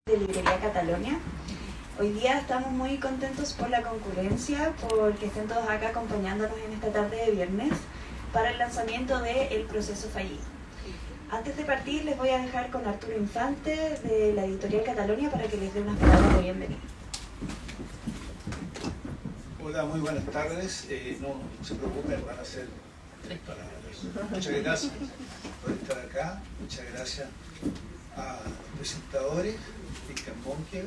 de Librería Catalonia. Hoy día estamos muy contentos por la concurrencia, porque estén todos acá acompañándonos en esta tarde de viernes para el lanzamiento de El Proceso Fallido. Antes de partir les voy a dejar con Arturo Infante de la Editorial Catalonia para que les dé unas palabras de bienvenida. Hola, muy buenas tardes. No se preocupen, van a ser 3 palabras. Muchas gracias por estar acá. Muchas gracias a los presentadores, Cristian Bonker,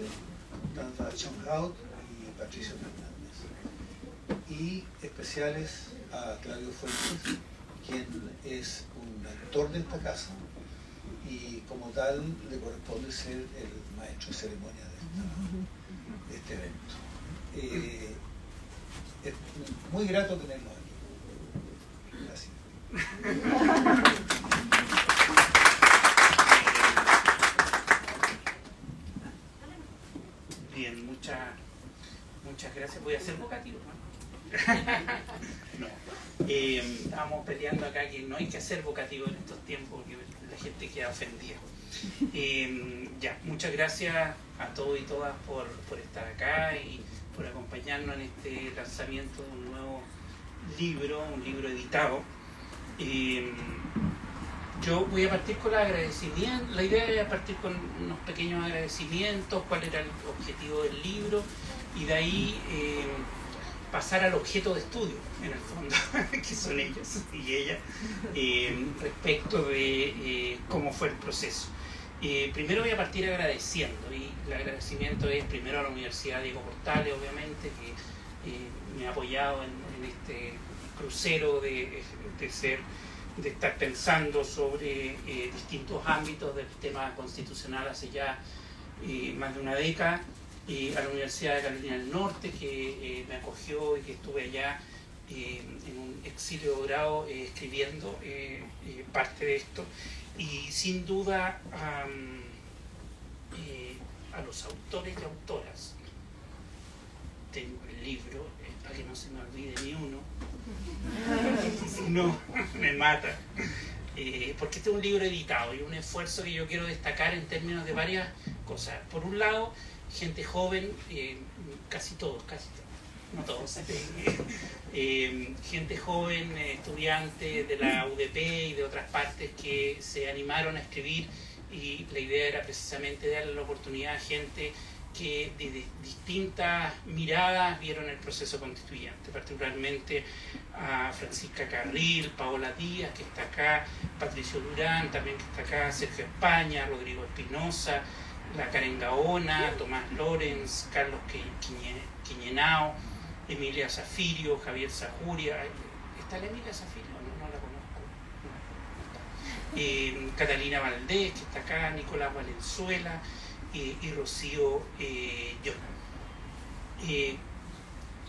Tanta Chonghaut y Patricio Fernández. Y especiales a Claudio Fuentes, quien es un actor de esta casa y como tal le corresponde ser el maestro de ceremonia de este evento. Es muy grato tenerlo aquí. Gracias. Bien, muchas gracias. Voy a ser vocativo, ¿no? Estábamos peleando acá que no hay que hacer vocativo en estos tiempos porque la gente queda ofendida. Muchas gracias a todos y todas por estar acá y por acompañarnos en este lanzamiento de un nuevo libro, un libro editado. Yo voy a partir con los agradecimientos. La idea era partir con unos pequeños agradecimientos, cuál era el objetivo del libro, y de ahí pasar al objeto de estudio, en el fondo, que son ellos y ella, respecto de cómo fue el proceso. Primero voy a partir agradeciendo, y el agradecimiento es primero a la Universidad Diego Portales, obviamente, que me ha apoyado en este crucero de estar pensando sobre distintos ámbitos del tema constitucional hace ya más de una década, a la Universidad de Carolina del Norte, que me acogió y que estuve allá en un exilio de grado escribiendo parte de esto, y sin duda a los autores y autoras. Tengo el libro, para que no se me olvide ni uno, si no me mata, porque este es un libro editado y un esfuerzo que yo quiero destacar en términos de varias cosas. Por un lado, gente joven, casi todos, no todos, gente joven, estudiantes de la UDP y de otras partes que se animaron a escribir, y la idea era precisamente darle la oportunidad a gente que de distintas miradas vieron el proceso constituyente, particularmente a Francisca Carril, Paola Díaz, que está acá, Patricio Durán, también que está acá, Sergio España, Rodrigo Espinosa, la Karen Gaona, Tomás Lorenz, Carlos Quiñenao, Emilia Zafirio, Javier Zajuria. ¿Está la Emilia Zafirio? No la conozco. Catalina Valdés, que está acá, Nicolás Valenzuela, y Rocío Llona.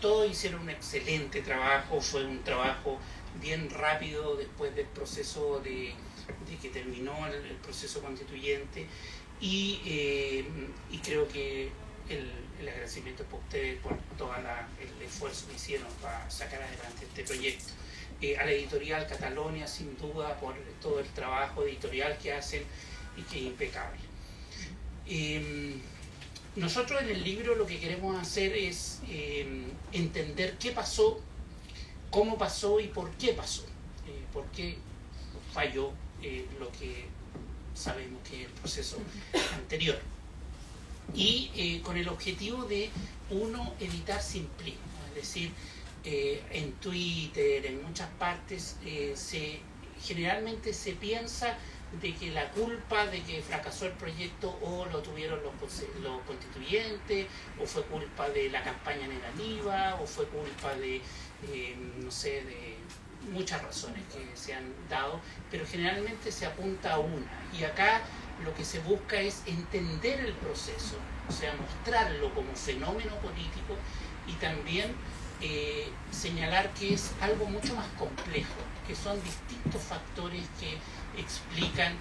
Todos hicieron un excelente trabajo, fue un trabajo bien rápido después del proceso de que terminó el proceso constituyente, y creo que el agradecimiento es por ustedes por todo el esfuerzo que hicieron para sacar adelante este proyecto. A la editorial Catalonia, sin duda, por todo el trabajo editorial que hacen y que es impecable. Nosotros en el libro lo que queremos hacer es entender qué pasó, cómo pasó y por qué pasó, por qué falló lo que sabemos que es el proceso anterior, y con el objetivo de evitar simplismo, es decir, en Twitter, en muchas partes, generalmente se piensa de que la culpa de que fracasó el proyecto o lo tuvieron los constituyentes, o fue culpa de la campaña negativa, o fue culpa de muchas razones que se han dado, pero generalmente se apunta a una, y acá lo que se busca es entender el proceso, o sea, mostrarlo como fenómeno político, y también señalar que es algo mucho más complejo, que son distintos factores que explican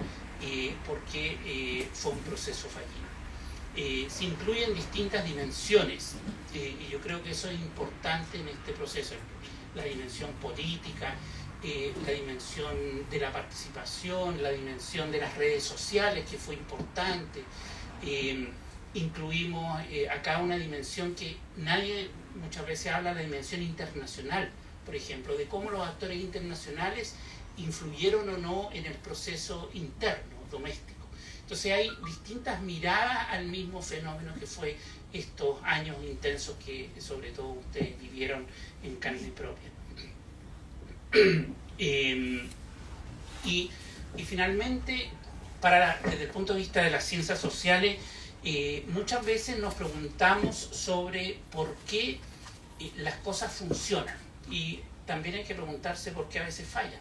por qué fue un proceso fallido. Se incluyen distintas dimensiones, y yo creo que eso es importante en este proceso: la dimensión política, la dimensión de la participación, la dimensión de las redes sociales, que fue importante, incluimos acá una dimensión que nadie muchas veces habla, la dimensión internacional, por ejemplo, de cómo los actores internacionales influyeron o no en el proceso interno, doméstico. Entonces hay distintas miradas al mismo fenómeno que fue estos años intensos que sobre todo ustedes vivieron en carne propia. Y finalmente, desde el punto de vista de las ciencias sociales, muchas veces nos preguntamos sobre por qué las cosas funcionan, y también hay que preguntarse por qué a veces fallan.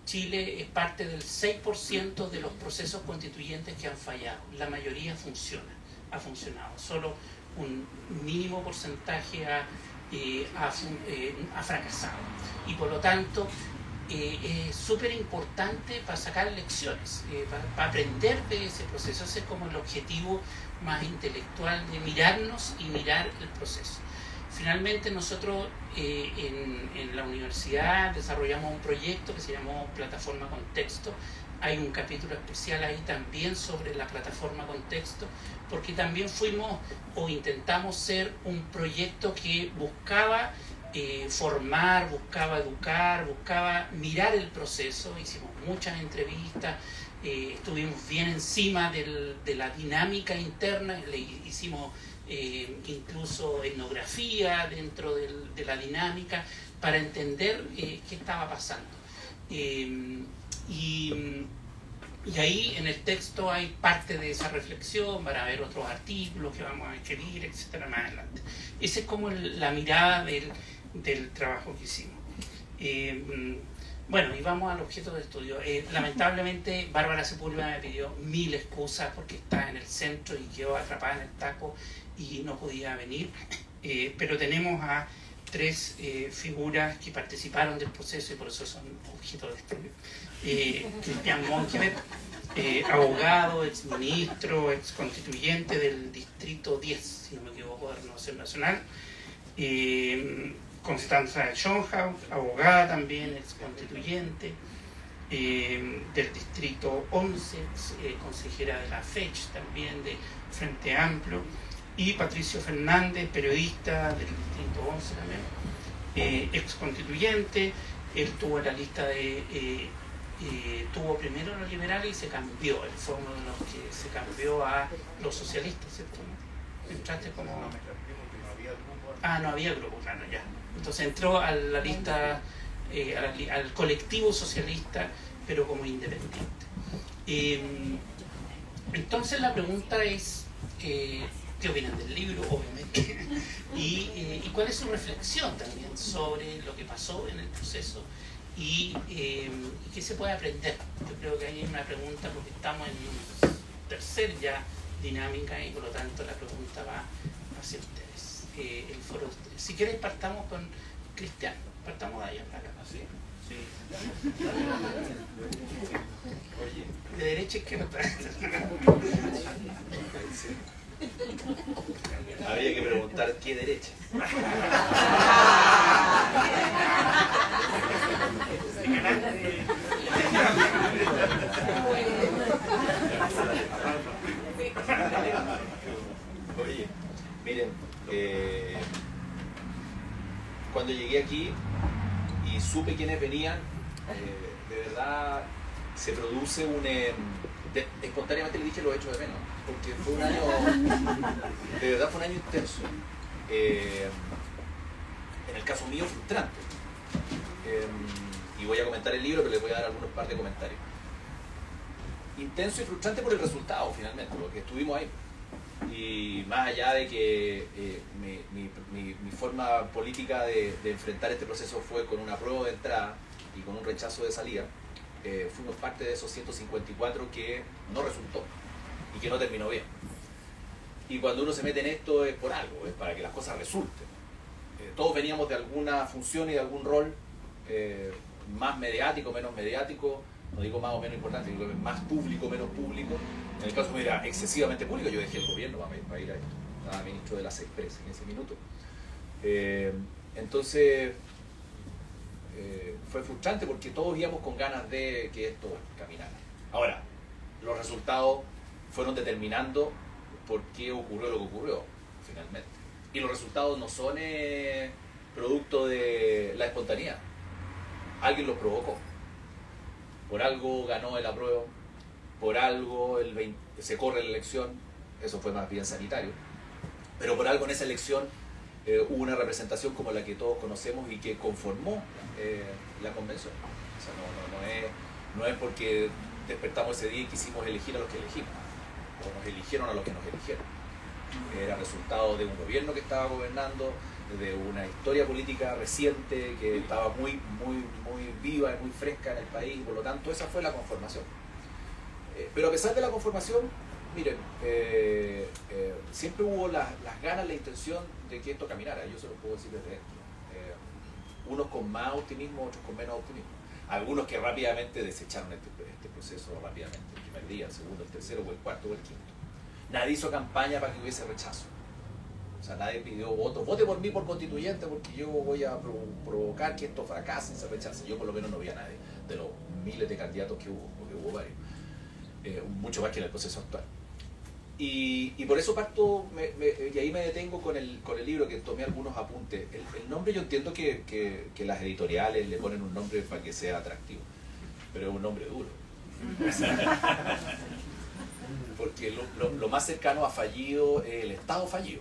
Chile es parte del 6% de los procesos constituyentes que han fallado. La mayoría ha funcionado. Solo un mínimo porcentaje ha fracasado. Y por lo tanto, es súper importante para sacar lecciones, para aprender de ese proceso. Ese es como el objetivo más intelectual de mirarnos y mirar el proceso. Finalmente nosotros en la universidad desarrollamos un proyecto que se llamó Plataforma Contexto. Hay un capítulo especial ahí también sobre la plataforma Contexto, porque también fuimos o intentamos ser un proyecto que buscaba formar, buscaba educar, buscaba mirar el proceso. Hicimos muchas entrevistas, estuvimos bien encima de la dinámica interna, le hicimos incluso etnografía dentro de la dinámica para entender qué estaba pasando. Y ahí en el texto hay parte de esa reflexión, para ver otros artículos que vamos a escribir, etcétera, más adelante. Esa es como la mirada del trabajo que hicimos. Bueno, y vamos al objeto de estudio. Lamentablemente, Bárbara Sepúlveda me pidió 1000 excusas porque está en el centro y quedó atrapada en el taco y no podía venir, pero tenemos a 3 figuras que participaron del proceso y por eso son objeto de estudio. Cristian Monkeberg, abogado, exministro, exconstituyente del distrito 10, si no me equivoco, de Renovación Nacional. Constanza Schonhaus, abogada también, exconstituyente del distrito 11, consejera de la FECH también, de Frente Amplio. Y Patricio Fernández, periodista del distrito 11 también, exconstituyente. Él tuvo la lista tuvo primero los liberales y se cambió. Él fue uno de los que se cambió a los socialistas, ¿cierto? Entraste como... no había grupo, claro, ya. Entonces entró a la lista, al colectivo socialista, pero como independiente. Entonces la pregunta es, ¿qué opinan del libro? Obviamente. Y cuál es su reflexión también sobre lo que pasó en el proceso y qué se puede aprender. Yo creo que ahí hay una pregunta porque estamos en un tercer ya dinámica y por lo tanto la pregunta va hacia ustedes. El foro, si quieres partamos con Cristian, partamos de allá para acá. ¿Sí? Sí. De derecha a izquierda. Habría que preguntar qué derecha. Oye, miren, cuando llegué aquí y supe quiénes venían, de verdad se produce espontáneamente le dije lo hecho de menos, porque fue un año, de verdad fue un año intenso. En el caso mío, frustrante. Y voy a comentar el libro, pero les voy a dar algunos par de comentarios. Intenso y frustrante por el resultado, finalmente, porque estuvimos ahí. Y más allá de que mi forma política de enfrentar este proceso fue con una prueba de entrada y con un rechazo de salida, fuimos parte de esos 154 que no resultó y que no terminó bien. Y cuando uno se mete en esto es por algo, es para que las cosas resulten. Todos veníamos de alguna función y de algún rol, más mediático, menos mediático, no digo más o menos importante, digo más público, menos público. En el caso mío era excesivamente público, yo dejé el gobierno para ir a esto. Estaba ministro de las Express en ese minuto. Entonces, fue frustrante porque todos íbamos con ganas de que esto caminara. Ahora, los resultados fueron determinando por qué ocurrió lo que ocurrió, finalmente. Y los resultados no son producto de la espontaneidad. Alguien los provocó. Por algo ganó el apruebo, por algo se corre la elección, eso fue más bien sanitario, pero por algo en esa elección hubo una representación como la que todos conocemos y que conformó la convención. O sea, no es porque despertamos ese día y quisimos elegir a los que elegimos, o nos eligieron a los que nos eligieron. Era resultado de un gobierno que estaba gobernando, de una historia política reciente que estaba muy viva y muy fresca en el país, y por lo tanto esa fue la conformación. Pero a pesar de la conformación, miren, siempre hubo las ganas, la intención de que esto caminara, yo se lo puedo decir desde dentro. Unos con más optimismo, otros con menos optimismo. Algunos que rápidamente desecharon este proceso rápidamente, el primer día, el segundo, el tercero, o el cuarto, o el quinto. Nadie hizo campaña para que hubiese rechazo. O sea, nadie pidió votos. Vote por mí por constituyente porque yo voy a provocar que esto fracase y se rechace. Yo por lo menos no vi a nadie de los miles de candidatos que hubo, porque hubo varios. Mucho más que en el proceso actual. Y por eso parto, y ahí me detengo con el libro, que tomé algunos apuntes. El nombre, yo entiendo que las editoriales le ponen un nombre para que sea atractivo, pero es un nombre duro. Porque lo más cercano a fallido es el Estado fallido.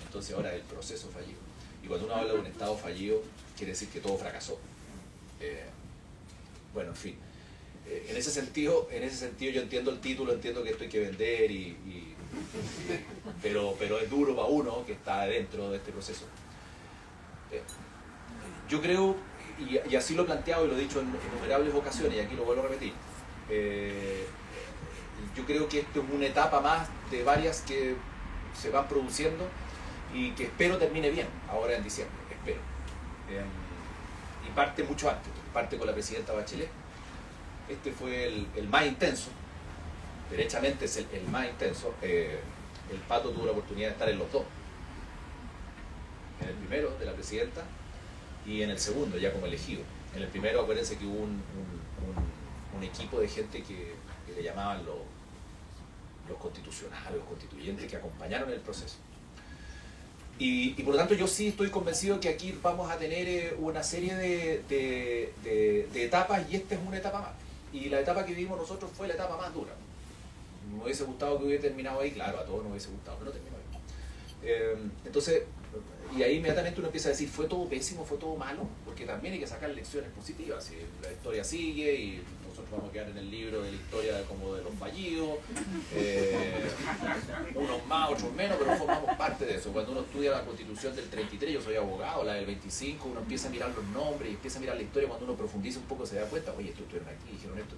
Entonces ahora es el proceso fallido. Y cuando uno habla de un Estado fallido, quiere decir que todo fracasó. Bueno, en fin. En ese sentido yo entiendo el título, entiendo que esto hay que vender, pero es duro para uno que está dentro de este proceso. Yo creo, y así lo he planteado y lo he dicho en innumerables ocasiones, y aquí lo vuelvo a repetir, yo creo que esto es una etapa más de varias que se van produciendo y que espero termine bien, ahora en diciembre, espero. Y parte mucho antes, parte con la presidenta Bachelet. Este fue el más intenso, derechamente es el más intenso. El Pato tuvo la oportunidad de estar en los dos, en el primero de la presidenta y en el segundo ya como elegido. En el primero acuérdense que hubo un equipo de gente que le llamaban los constitucionales, los constituyentes, que acompañaron el proceso. Y por lo tanto yo sí estoy convencido que aquí vamos a tener una serie de etapas, y esta es una etapa más. Y la etapa que vivimos nosotros fue la etapa más dura. Me hubiese gustado que hubiera terminado ahí, claro, a todos nos hubiese gustado, pero no terminó ahí. Entonces, y ahí inmediatamente uno empieza a decir, fue todo pésimo, fue todo malo, porque también hay que sacar lecciones positivas. Y la historia sigue y nosotros vamos a quedar en el libro de la historia como de los fallidos, unos más, otros menos, pero formamos parte de eso. Cuando uno estudia la Constitución del 33, yo soy abogado, la del 25, uno empieza a mirar los nombres y empieza a mirar la historia. Cuando uno profundiza un poco se da cuenta, oye, esto estuvieron aquí, dijeron esto,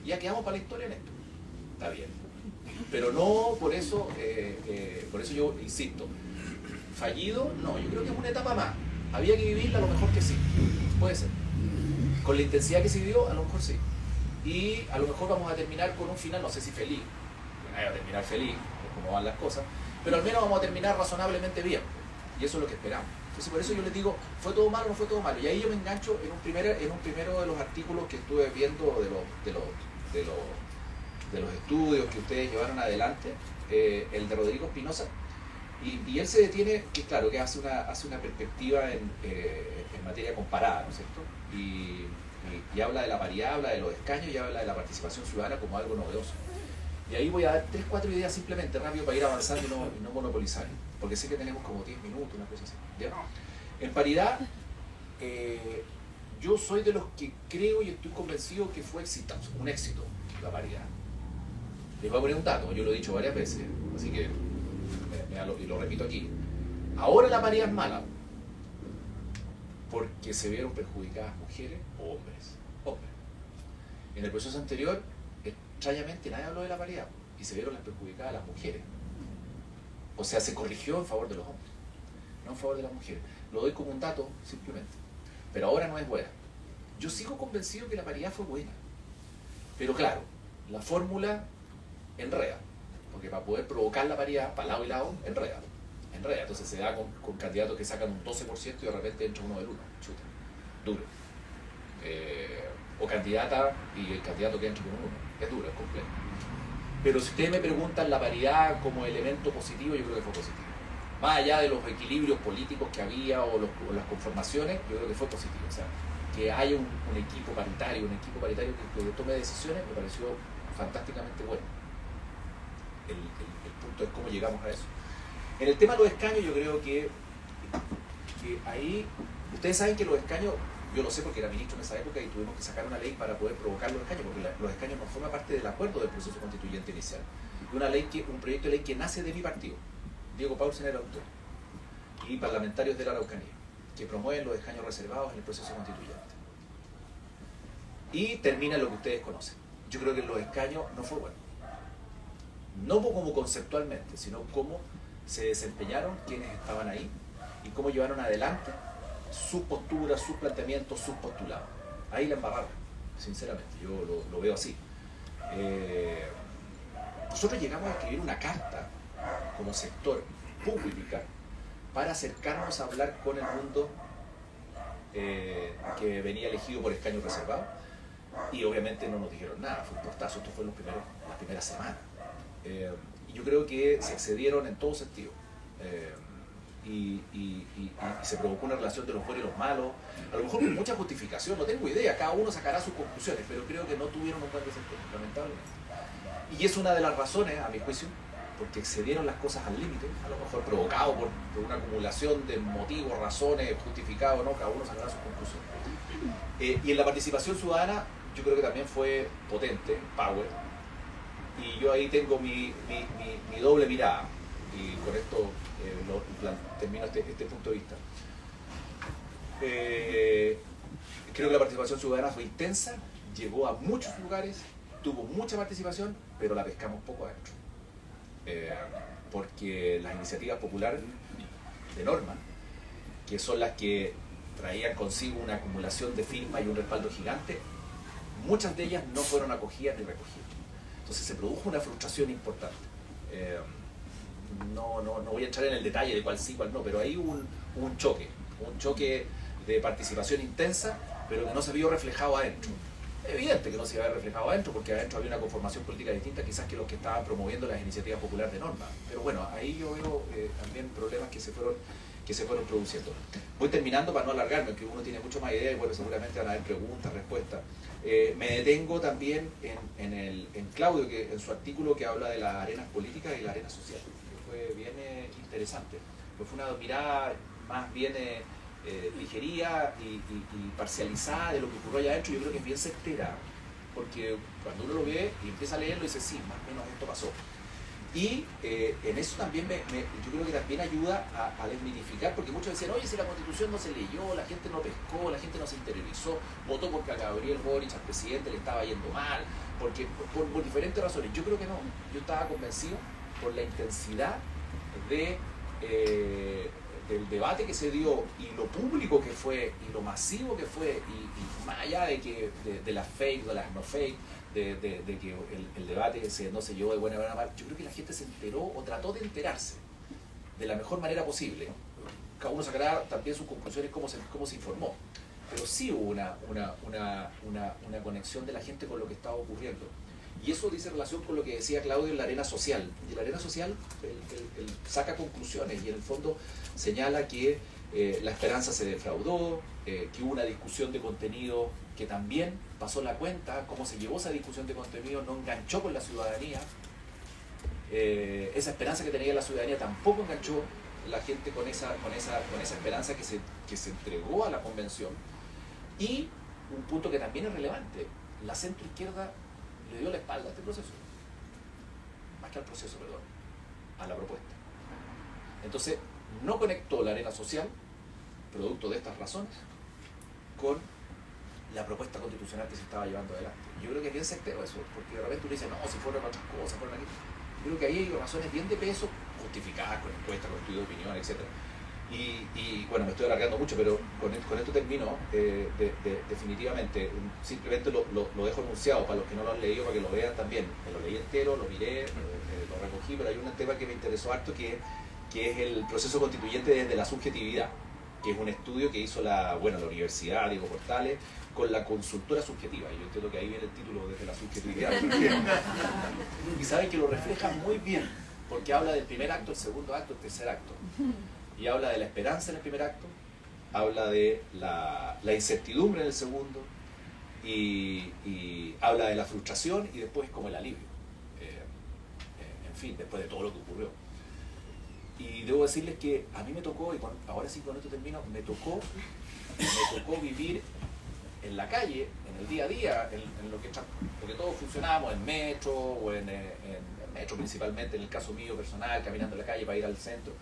y ya quedamos para la historia en esto. Está bien, pero no por eso yo insisto, fallido, no, yo creo que es una etapa más. Había que vivirla, a lo mejor que sí, puede ser. Con la intensidad que se vivió, a lo mejor sí. Y a lo mejor vamos a terminar con un final, no sé si feliz, no vaya a terminar feliz, por cómo van las cosas, pero al menos vamos a terminar razonablemente bien. Y eso es lo que esperamos. Entonces por eso yo les digo, ¿fue todo malo o no fue todo malo? Y ahí yo me engancho en un primero de los artículos que estuve viendo de los estudios que ustedes llevaron adelante, el de Rodrigo Espinosa, y él se detiene, que claro, que hace una perspectiva en materia comparada, ¿no es cierto? Y habla de la paridad, habla de los escaños y habla de la participación ciudadana como algo novedoso. Y ahí voy a dar 3-4 ideas simplemente rápido para ir avanzando y no monopolizar, porque sé que tenemos como 10 minutos, una cosa así. ¿Ya? En paridad, yo soy de los que creo y estoy convencido que fue exitoso, un éxito la paridad. Les voy a poner un dato, yo lo he dicho varias veces, así que y lo repito aquí. Ahora la paridad es mala porque se vieron perjudicadas mujeres o hombres. En el proceso anterior, extrañamente nadie habló de la paridad y se vieron las perjudicadas las mujeres. O sea, se corrigió en favor de los hombres, no en favor de las mujeres. Lo doy como un dato simplemente. Pero ahora no es buena. Yo sigo convencido que la paridad fue buena. Pero claro, la fórmula enreda. Porque para poder provocar la paridad, para lado y lado, enreda. Entonces se da con candidatos que sacan un 12% y de repente entra uno del 1%. Chuta. Duro. O candidata y el candidato que entra con un 1%. Es duro, es complejo. Pero si ustedes me preguntan la paridad como elemento positivo, yo creo que fue positivo. Más allá de los equilibrios políticos que había o las conformaciones, yo creo que fue positivo. O sea, que haya un equipo paritario, que tome decisiones, me pareció fantásticamente bueno. El punto es cómo llegamos a eso. En el tema de los escaños, yo creo que ahí, ustedes saben que los escaños, yo lo sé porque era ministro en esa época y tuvimos que sacar una ley para poder provocar los escaños, porque los escaños no forman parte del acuerdo del proceso constituyente inicial. Y un proyecto de ley que nace de mi partido. Diego Paulsen era el autor, y parlamentarios de la Araucanía, que promueven los escaños reservados en el proceso constituyente. Y termina lo que ustedes conocen. Yo creo que los escaños no fue bueno. No como conceptualmente, sino cómo se desempeñaron quienes estaban ahí y cómo llevaron adelante sus posturas, sus planteamientos, sus postulados. Ahí la embarraron, sinceramente, yo lo veo así. Nosotros llegamos a escribir una carta como sector pública para acercarnos a hablar con el mundo que venía elegido por escaño reservado, y obviamente no nos dijeron nada, fue un portazo, esto fue las primeras semanas. Y yo creo que se excedieron en todo sentido. Y se provocó una relación de los buenos y los malos, a lo mejor con mucha justificación, no tengo idea, cada uno sacará sus conclusiones, pero creo que no tuvieron un buen desempeño, lamentablemente. Y es una de las razones, a mi juicio, porque excedieron las cosas al límite, a lo mejor provocado por una acumulación de motivos, razones, justificados, ¿no? Cada uno sacará sus conclusiones. Y en la participación ciudadana, yo creo que también fue potente, power, y yo ahí tengo mi doble mirada, y con esto termino este punto de vista. Creo que la participación ciudadana fue intensa, llegó a muchos lugares, tuvo mucha participación, pero la pescamos poco adentro. Porque las iniciativas populares de norma, que son las que traían consigo una acumulación de firmas y un respaldo gigante, muchas de ellas no fueron acogidas ni recogidas. Entonces se produjo una frustración importante. No voy a entrar en el detalle de cuál sí, cuál no, pero ahí hubo un choque de participación intensa, pero que no se vio reflejado adentro. Es evidente que no se había reflejado adentro, porque adentro había una conformación política distinta quizás que los que estaban promoviendo las iniciativas populares de norma. Pero bueno, ahí yo veo también problemas que se fueron produciendo. Voy terminando para no alargarme, que uno tiene mucho más idea y bueno, seguramente van a haber preguntas, respuestas. Me detengo también en Claudio, que en su artículo que habla de las arenas políticas y la arena social, que fue bien interesante. Pues fue una mirada más bien ligería y parcializada de lo que ocurrió allá adentro. Yo creo que es bien certera, porque cuando uno lo ve y empieza a leerlo dice, sí, más o menos esto pasó. Y en eso también yo creo que también ayuda a desmitificar, porque muchos decían, oye, si la Constitución no se leyó, la gente no pescó, la gente no se interiorizó, votó porque a Gabriel Boric, al presidente, le estaba yendo mal, porque por diferentes razones. Yo creo que no, yo estaba convencido por la intensidad del debate que se dio y lo público que fue y lo masivo que fue, y más allá de las fake, de las no fake, de que el debate no se llevó de buena manera, yo creo que la gente se enteró o trató de enterarse de la mejor manera posible. Cada uno sacará también sus conclusiones, cómo se informó, pero sí hubo una conexión de la gente con lo que estaba ocurriendo. Y eso dice relación con lo que decía Claudio en la arena social. Y en la arena social él saca conclusiones y en el fondo señala que la esperanza se defraudó, que hubo una discusión de contenido que también pasó la cuenta, cómo se llevó esa discusión de contenido, no enganchó con la ciudadanía. Esa esperanza que tenía la ciudadanía tampoco enganchó la gente con esa esperanza que se entregó a la convención. Y un punto que también es relevante, la centroizquierda le dio la espalda a este proceso, más que al proceso, perdón, a la propuesta. Entonces, no conectó la arena social, producto de estas razones, con la propuesta constitucional que se estaba llevando adelante. Yo creo que es bien certero eso, porque de repente uno dice, no, si fueron otras cosas, fueron aquí. Yo creo que ahí hay razones bien de peso, justificadas con encuestas, con estudios de opinión, etc. Y bueno, me estoy alargando mucho, pero con esto termino. Definitivamente, simplemente lo dejo enunciado para los que no lo han leído, para que lo vean también. Me lo leí entero, lo miré, lo recogí, pero hay un tema que me interesó harto que es el proceso constituyente desde la subjetividad. que es un estudio que hizo la Universidad Diego Portales con la consultora subjetiva. Y yo entiendo que ahí viene el título desde la subjetividad. Y saben que lo refleja muy bien, porque habla del primer acto, el segundo acto, el tercer acto. Y habla de la esperanza en el primer acto, habla de la incertidumbre en el segundo, y habla de la frustración y después como el alivio. En fin, después de todo lo que ocurrió. Y debo decirles que a mí me tocó, y ahora sí con esto termino, me tocó vivir en la calle, en el día a día, en lo que porque todos funcionábamos en metro, o en metro principalmente, en el caso mío personal, caminando en la calle para ir al centro,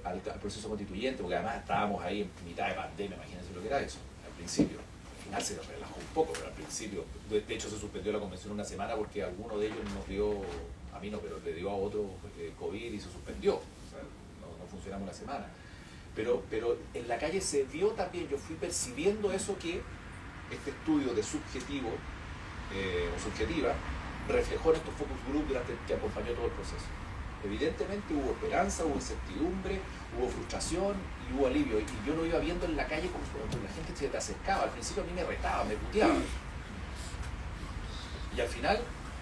al proceso constituyente, porque además estábamos ahí en mitad de pandemia, imagínense lo que era eso, al principio. Al final se relajó un poco, pero al principio, de hecho se suspendió la convención una semana porque alguno de ellos nos dio, a mí no, pero le dio a otro COVID y se suspendió, o sea, no funcionamos una semana. Pero en la calle se vio también, yo fui percibiendo eso que este estudio de subjetivo o subjetiva reflejó en estos focus group que acompañó todo el proceso. Evidentemente hubo esperanza, hubo incertidumbre, hubo frustración y hubo alivio. Y yo lo iba viendo en la calle como la gente se te acercaba. Al principio a mí me retaba, me puteaba. Y al final,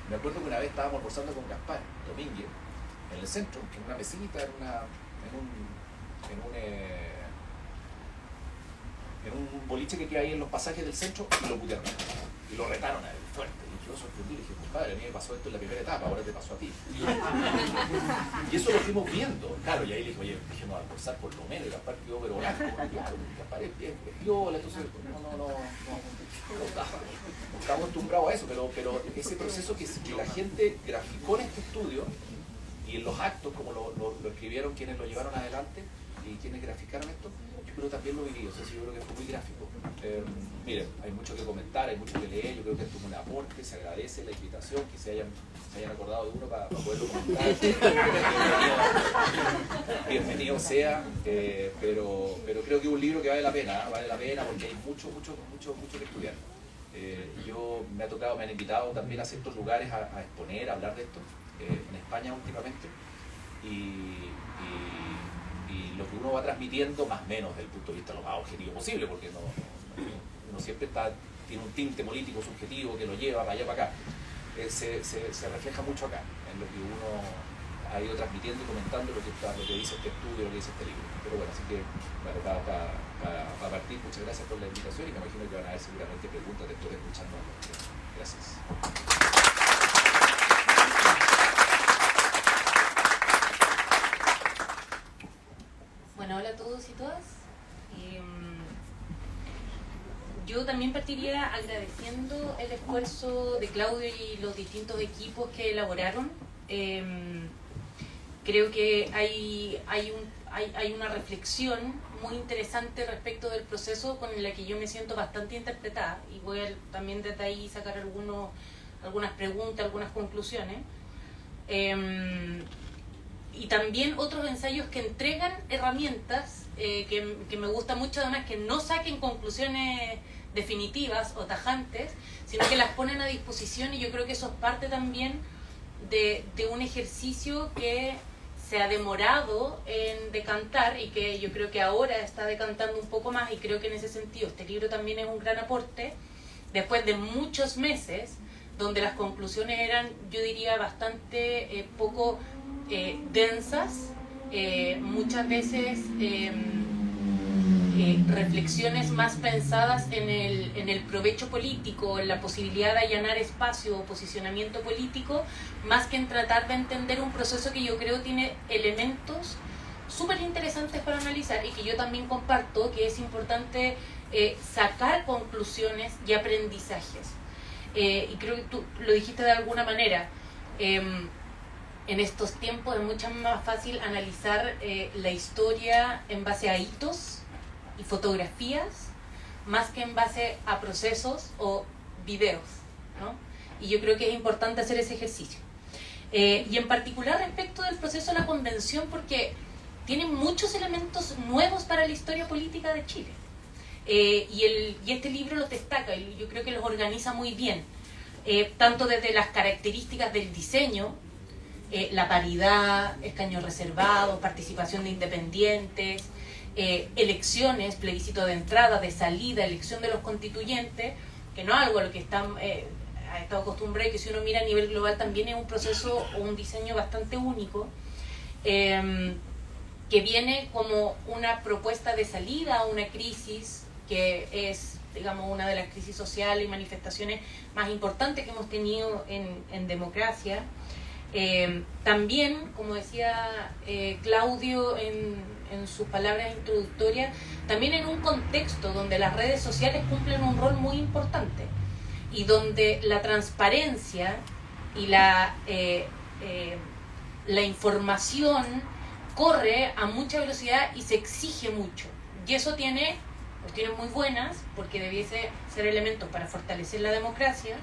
me acuerdo que una vez estábamos almorzando con Gaspar Domínguez en el centro, en una mesita, en un boliche que queda ahí en los pasajes del centro, y lo putearon. Y lo retaron a él, fuerte. Y yo sorprendí, le dije, compadre, a mí me pasó esto en la primera etapa, ahora te pasó a ti. Y eso lo fuimos viendo. Claro, y ahí le dije, oye, dejemos almorzar por lo menos. Y Gaspar quedó, pero claro, Gaspar es viola, entonces no estamos acostumbrados a eso, pero ese proceso que la gente graficó en este estudio y en los actos, como lo escribieron quienes lo llevaron adelante y quienes graficaron esto, yo creo que también lo viví, o sea, yo creo que fue muy gráfico. Miren, hay mucho que comentar, hay mucho que leer, yo creo que esto es un aporte, se agradece la invitación, que se hayan acordado de uno para poderlo comentar. Bienvenido sea, pero creo que es un libro que vale la pena porque hay mucho que estudiar. Me han invitado también a ciertos lugares a exponer, a hablar de esto, en España últimamente, y lo que uno va transmitiendo, más o menos desde el punto de vista lo más objetivo posible, porque uno siempre tiene un tinte político subjetivo que lo lleva para allá para acá, se refleja mucho acá, en lo que uno ha ido transmitiendo y comentando lo que dice este estudio, lo que dice este libro. Pero bueno, así que bueno, para partir, muchas gracias por la invitación y me imagino que van a haber seguramente preguntas después de escucharnos. Gracias. Bueno, hola a todos y todas. Yo también partiría agradeciendo el esfuerzo de Claudio y los distintos equipos que elaboraron. Creo que hay una reflexión muy interesante respecto del proceso con la que yo me siento bastante interpretada y voy a también desde ahí sacar algunas preguntas, algunas conclusiones. Y también otros ensayos que entregan herramientas que me gusta mucho, además, que no saquen conclusiones definitivas o tajantes, sino que las ponen a disposición, y yo creo que eso es parte también de un ejercicio que se ha demorado en decantar y que yo creo que ahora está decantando un poco más, y creo que en ese sentido este libro también es un gran aporte, después de muchos meses donde las conclusiones eran, yo diría, bastante poco densas, muchas veces reflexiones más pensadas en el provecho político, en la posibilidad de allanar espacio o posicionamiento político, más que en tratar de entender un proceso que yo creo tiene elementos súper interesantes para analizar y que yo también comparto, que es importante sacar conclusiones y aprendizajes. Y creo que tú lo dijiste de alguna manera, en estos tiempos es mucho más fácil analizar la historia en base a hitos y fotografías más que en base a procesos o videos, ¿no? Y yo creo que es importante hacer ese ejercicio. Y en particular respecto del proceso de la convención, porque tiene muchos elementos nuevos para la historia política de Chile. Y este libro los destaca, y yo creo que los organiza muy bien, tanto desde las características del diseño, la paridad, escaños reservados, participación de independientes, elecciones, plebiscito de entrada, de salida, elección de los constituyentes, que no es algo a lo que ha estado acostumbrado y que si uno mira a nivel global también es un proceso o un diseño bastante único, que viene como una propuesta de salida a una crisis que es, digamos, una de las crisis sociales y manifestaciones más importantes que hemos tenido en democracia. También, como decía Claudio en sus palabras introductorias, también en un contexto donde las redes sociales cumplen un rol muy importante y donde la transparencia y la información corre a mucha velocidad y se exige mucho. Y eso tiene cuestiones muy buenas, porque debiese ser elementos para fortalecer la democracia,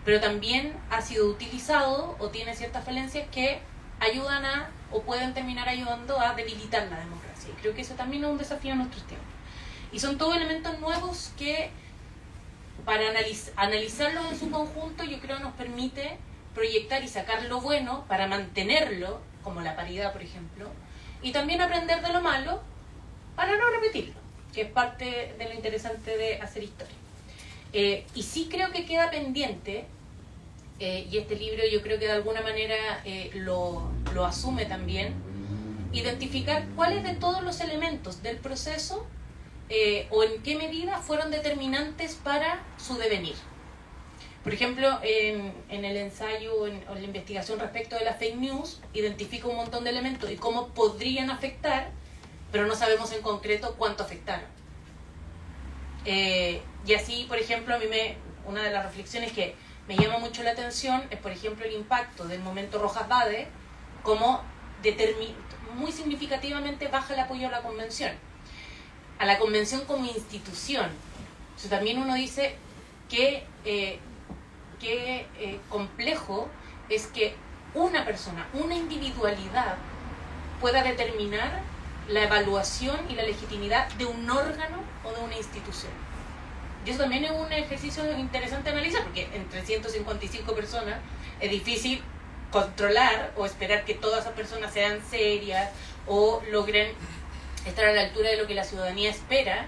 pero también ha sido utilizado o tiene ciertas falencias que ayudan o pueden terminar ayudando a debilitar la democracia. Y creo que eso también es un desafío en nuestros tiempos. Y son todos elementos nuevos que, para analizarlos en su conjunto, yo creo nos permite proyectar y sacar lo bueno para mantenerlo, como la paridad, por ejemplo, y también aprender de lo malo para no repetirlo, que es parte de lo interesante de hacer historia. Y sí creo que queda pendiente, y este libro yo creo que de alguna manera lo asume también, identificar cuáles de todos los elementos del proceso o en qué medida fueron determinantes para su devenir. Por ejemplo, en el ensayo o en la investigación respecto de las fake news, identifica un montón de elementos y cómo podrían afectar, pero no sabemos en concreto cuánto afectaron. Y así, por ejemplo, una de las reflexiones que me llama mucho la atención es, por ejemplo, el impacto del momento Rojas Vade, como muy significativamente baja el apoyo a la convención como institución. Entonces, también uno dice que qué complejo es que una persona, una individualidad pueda determinar la evaluación y la legitimidad de un órgano o de una institución. Y eso también es un ejercicio interesante de analizar, porque entre 155 personas es difícil controlar o esperar que todas esas personas sean serias o logren estar a la altura de lo que la ciudadanía espera,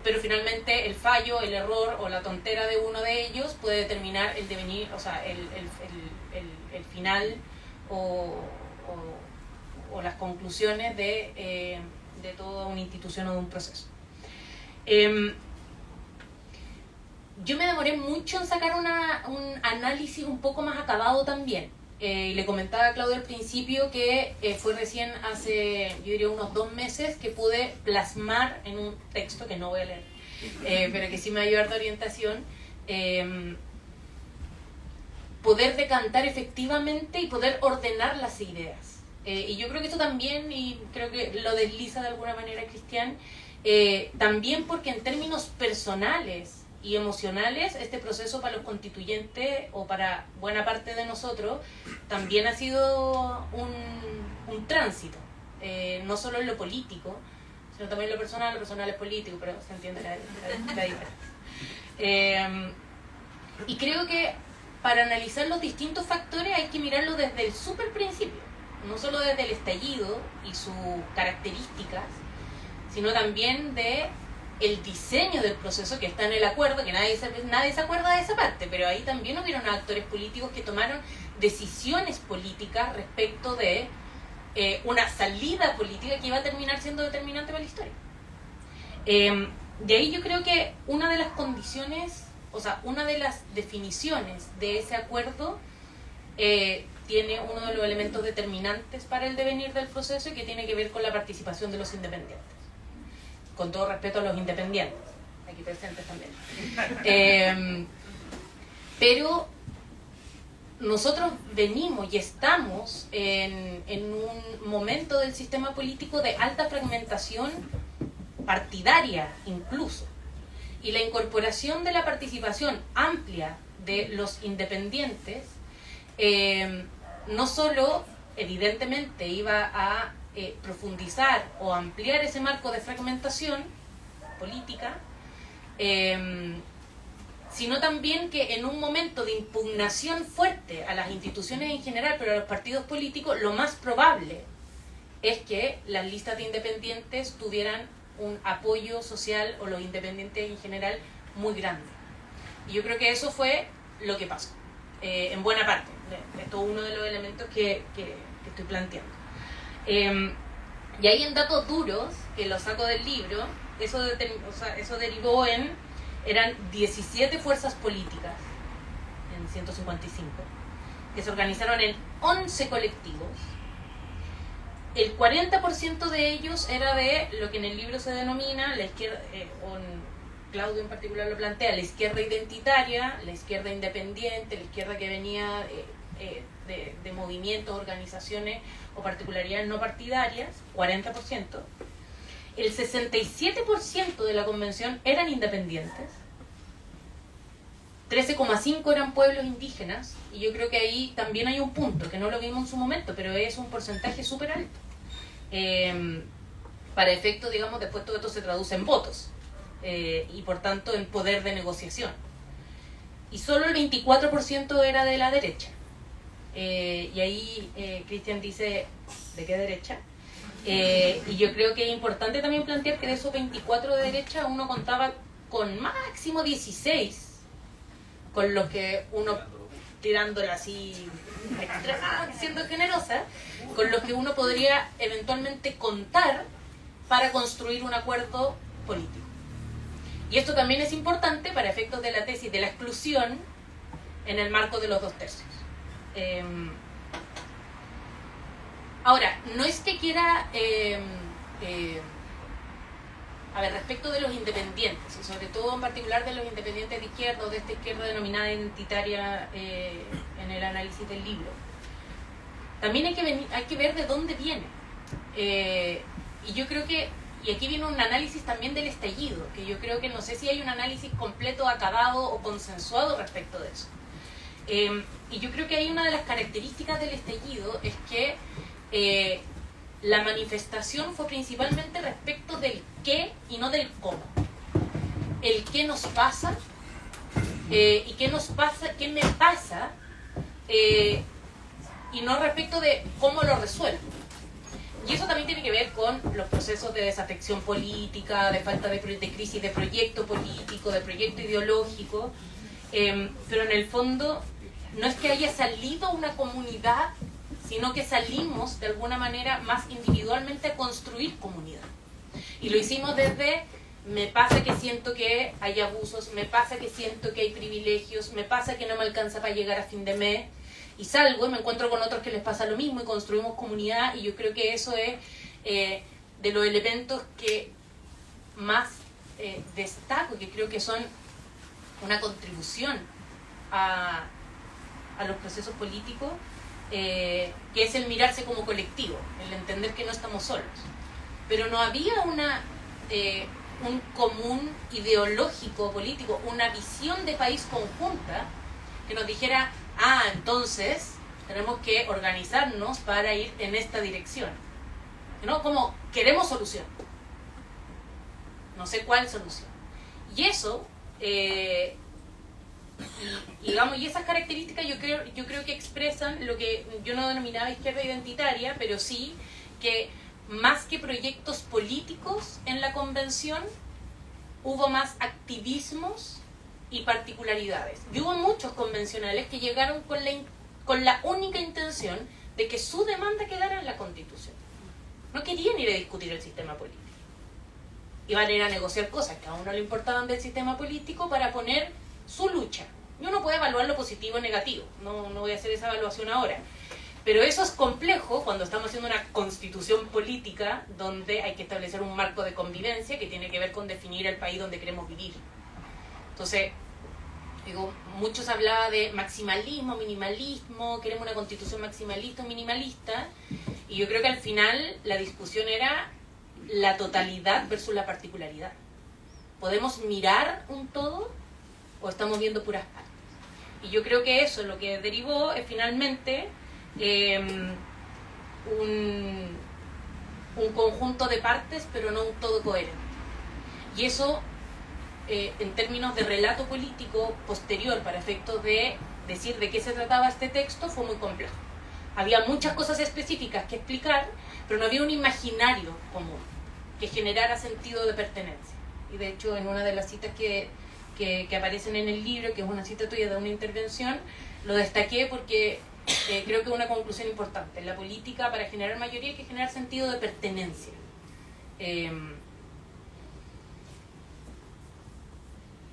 pero finalmente el fallo, el error o la tontera de uno de ellos puede determinar el devenir, o sea, el final o las conclusiones de toda una institución o de un proceso. Yo me demoré mucho en sacar un análisis un poco más acabado también. Le comentaba a Claudio al principio que fue recién hace, yo diría, unos 2 meses que pude plasmar en un texto que no voy a leer, pero que sí me va a ayudar de orientación, poder decantar efectivamente y poder ordenar las ideas. Y yo creo que esto también, y creo que lo desliza de alguna manera Cristian, también porque en términos personales y emocionales, este proceso para los constituyentes o para buena parte de nosotros también ha sido un tránsito, no solo en lo político, sino también en lo personal es político, pero se entiende la diferencia. Y creo que para analizar los distintos factores hay que mirarlo desde el súper principio, no solo desde el estallido y sus características, sino también de el diseño del proceso que está en el acuerdo, que nadie se acuerda de esa parte, pero ahí también hubieron actores políticos que tomaron decisiones políticas respecto de una salida política que iba a terminar siendo determinante para la historia. De ahí yo creo que una de las condiciones, o sea, una de las definiciones de ese acuerdo tiene uno de los elementos determinantes para el devenir del proceso y que tiene que ver con la participación de los independientes. Con todo respeto a los independientes, aquí presentes también. Pero nosotros venimos y estamos en un momento del sistema político de alta fragmentación partidaria incluso. Y la incorporación de la participación amplia de los independientes no solo evidentemente iba a profundizar o ampliar ese marco de fragmentación política, sino también que en un momento de impugnación fuerte a las instituciones en general, pero a los partidos políticos, lo más probable es que las listas de independientes tuvieran un apoyo social, o los independientes en general, muy grande. Y yo creo que eso fue lo que pasó, en buena parte. Esto es uno de los elementos que estoy planteando. Y ahí en datos duros, que lo saco del libro, eso derivó eran 17 fuerzas políticas, en 155, que se organizaron en 11 colectivos. El 40% de ellos era de lo que en el libro se denomina la izquierda, Claudio en particular lo plantea, la izquierda identitaria, la izquierda independiente, la izquierda que venía de movimientos, organizaciones o particularidades no partidarias, 40%. El 67% de la convención eran independientes, 13,5% eran pueblos indígenas, y yo creo que ahí también hay un punto, que no lo vimos en su momento, pero es un porcentaje súper alto. Para efecto, digamos, después todo esto se traduce en votos, y por tanto en poder de negociación. Y solo el 24% era de la derecha. Y ahí Cristian dice, ¿de qué derecha? Y yo creo que es importante también plantear que de esos 24 de derecha uno contaba con máximo 16, con los que uno, tirándola así, siendo generosa, con los que uno podría eventualmente contar para construir un acuerdo político. Y esto también es importante para efectos de la tesis de la exclusión en el marco de los 2/3. Ahora, no es que quiera, respecto de los independientes, y sobre todo en particular de los independientes de izquierda, o de esta izquierda denominada identitaria en el análisis del libro, también hay que ver de dónde viene. Y yo creo que, y aquí viene un análisis también del estallido, que yo creo que no sé si hay un análisis completo, acabado o consensuado respecto de eso. Y yo creo que hay una de las características del estallido es que la manifestación fue principalmente respecto del qué y no del cómo. El qué nos pasa, y qué nos pasa, qué me pasa, y no respecto de cómo lo resuelvo. Y eso también tiene que ver con los procesos de desafección política, de falta de crisis de proyecto político, de proyecto ideológico, pero en el fondo no es que haya salido una comunidad, sino que salimos de alguna manera más individualmente a construir comunidad. Y lo hicimos desde, me pasa que siento que hay abusos, me pasa que siento que hay privilegios, me pasa que no me alcanza para llegar a fin de mes, y salgo y me encuentro con otros que les pasa lo mismo y construimos comunidad. Y yo creo que eso es de los elementos que más destaco, que creo que son una contribución a los procesos políticos, que es el mirarse como colectivo, el entender que no estamos solos. Pero no había un común ideológico político, una visión de país conjunta que nos dijera, entonces tenemos que organizarnos para ir en esta dirección. ¿No? Como queremos solución. No sé cuál solución. Y eso, y esas características yo creo que expresan lo que yo no denominaba izquierda identitaria, pero sí que más que proyectos políticos en la convención, hubo más activismos y particularidades. Y hubo muchos convencionales que llegaron con la única intención de que su demanda quedara en la Constitución. No querían ir a discutir el sistema político. Iban a ir a negociar cosas que a uno le importaban del sistema político para poner su lucha. Y uno puede evaluar lo positivo o negativo, no voy a hacer esa evaluación ahora. Pero eso es complejo cuando estamos haciendo una constitución política donde hay que establecer un marco de convivencia que tiene que ver con definir el país donde queremos vivir. Entonces, muchos hablaban de maximalismo, minimalismo, queremos una constitución maximalista o minimalista, y yo creo que al final la discusión era la totalidad versus la particularidad. ¿Podemos mirar un todo o estamos viendo puras partes? Y yo creo que eso lo que derivó es finalmente un conjunto de partes, pero no un todo coherente. Y eso en términos de relato político posterior para efectos de decir de qué se trataba este texto fue muy complejo. Había muchas cosas específicas que explicar, pero no había un imaginario común que generara sentido de pertenencia. Y de hecho, en una de las citas que aparecen en el libro, que es una cita tuya de una intervención, lo destaqué porque creo que es una conclusión importante. En la política, para generar mayoría, hay que generar sentido de pertenencia.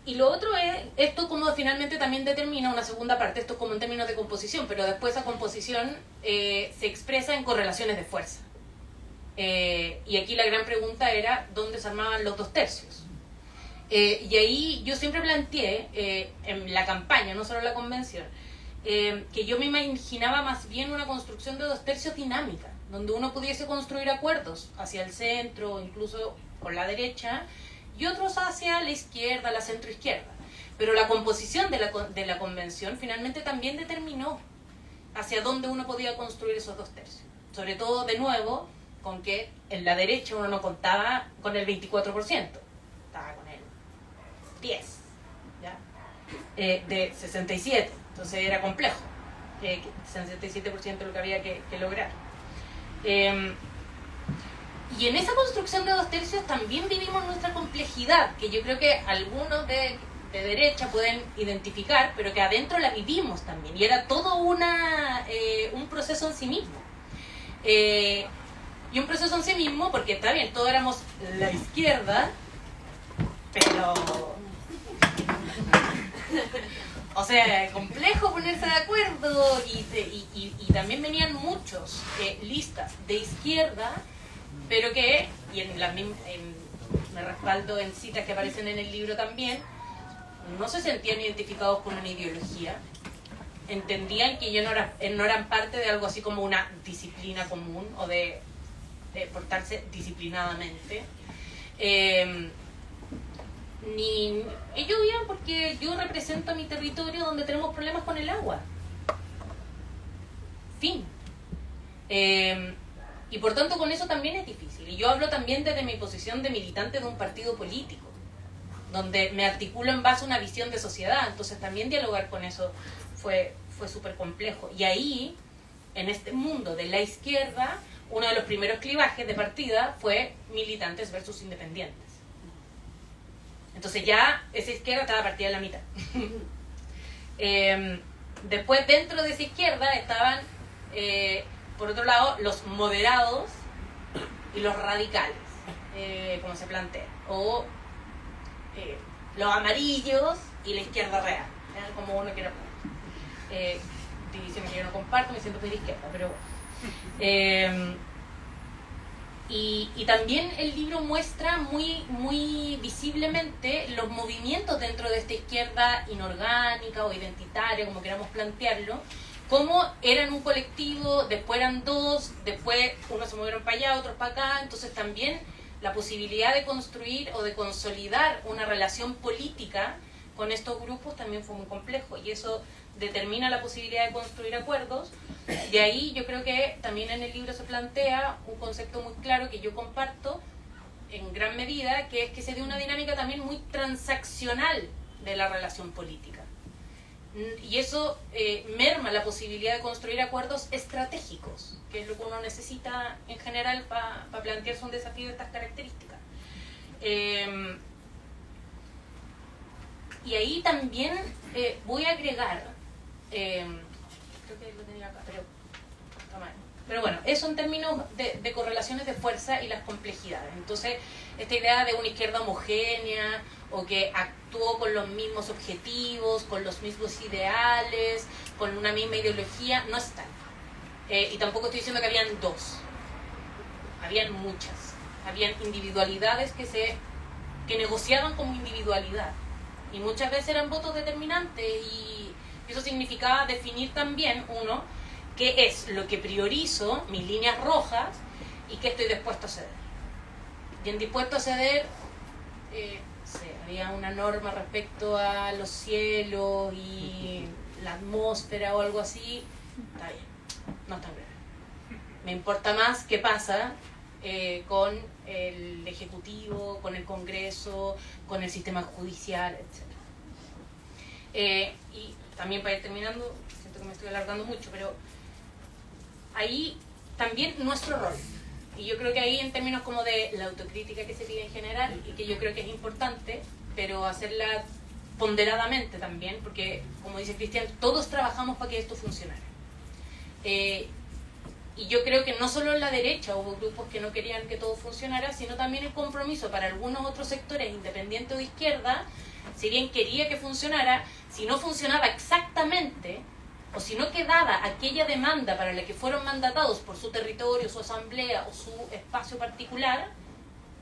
Y lo otro es, esto como finalmente también determina una segunda parte, esto como en términos de composición, pero después esa composición se expresa en correlaciones de fuerza. Y aquí la gran pregunta era, ¿dónde se armaban los 2/3? Y ahí yo siempre planteé, en la campaña, no solo en la convención, que yo me imaginaba más bien una construcción de 2/3 dinámica, donde uno pudiese construir acuerdos hacia el centro, incluso por la derecha, y otros hacia la izquierda, la centroizquierda. Pero la composición de la convención finalmente también determinó hacia dónde uno podía construir esos 2/3. Sobre todo, de nuevo, con que en la derecha uno no contaba con el 24%, estaba con el 10%, ¿ya? De 67%, entonces era complejo, 67% lo que había que lograr. Y en esa construcción de 2/3 también vivimos nuestra complejidad, que yo creo que algunos de derecha pueden identificar, pero que adentro la vivimos también, y era todo un proceso en sí mismo. Y un proceso en sí mismo, porque está bien, todos éramos la izquierda, pero... O sea, complejo ponerse de acuerdo, y también venían muchos listas de izquierda, pero que, y me respaldo en citas que aparecen en el libro también, no se sentían identificados con una ideología, entendían que ellos no eran parte de algo así como una disciplina común o de portarse disciplinadamente. Ni ellos vivían porque yo represento a mi territorio donde tenemos problemas con el agua. Fin. Y por tanto con eso también es difícil. Y yo hablo también desde mi posición de militante de un partido político, donde me articulo en base a una visión de sociedad. Entonces también dialogar con eso fue súper complejo. Y ahí, en este mundo de la izquierda, uno de los primeros clivajes de partida fue militantes versus independientes. Entonces ya esa izquierda estaba partida en la mitad. Después dentro de esa izquierda estaban, por otro lado, los moderados y los radicales, como se plantea. O los amarillos y la izquierda real, como uno quiera poner. División que yo no comparto, me siento muy de izquierda, pero... Y también el libro muestra muy visiblemente los movimientos dentro de esta izquierda inorgánica o identitaria, como queramos plantearlo, cómo eran un colectivo, después eran dos, después unos se movieron para allá, otros para acá. Entonces también la posibilidad de construir o de consolidar una relación política con estos grupos también fue muy complejo, y eso determina la posibilidad de construir acuerdos. De ahí yo creo que también en el libro se plantea un concepto muy claro que yo comparto en gran medida, que es que se dé una dinámica también muy transaccional de la relación política. Y eso merma la posibilidad de construir acuerdos estratégicos, que es lo que uno necesita en general para plantearse un desafío de estas características. Y ahí también voy a agregar, creo que lo tenía acá, pero bueno, eso en términos de correlaciones de fuerza y las complejidades. Entonces, esta idea de una izquierda homogénea o que actuó con los mismos objetivos, con los mismos ideales, con una misma ideología, no está. Y tampoco estoy diciendo que habían dos, habían muchas. Habían individualidades que negociaban como individualidad, y muchas veces eran votos determinantes, y eso significaba definir también, uno, qué es lo que priorizo, mis líneas rojas, y qué estoy dispuesto a ceder. Y en dispuesto a ceder, había una norma respecto a los cielos y la atmósfera o algo así. Está bien, no es tan grave. Me importa más qué pasa con el Ejecutivo, con el Congreso, con el sistema judicial, etc. Y también para ir terminando, siento que me estoy alargando mucho, pero ahí también nuestro rol. Y yo creo que ahí en términos como de la autocrítica que se pide en general, y que yo creo que es importante, pero hacerla ponderadamente también, porque como dice Cristian, todos trabajamos para que esto funcionara. Y yo creo que no solo en la derecha hubo grupos que no querían que todo funcionara, sino también el compromiso para algunos otros sectores, independientes o de izquierda, si bien quería que funcionara, si no funcionaba exactamente, o si no quedaba aquella demanda para la que fueron mandatados por su territorio, su asamblea o su espacio particular,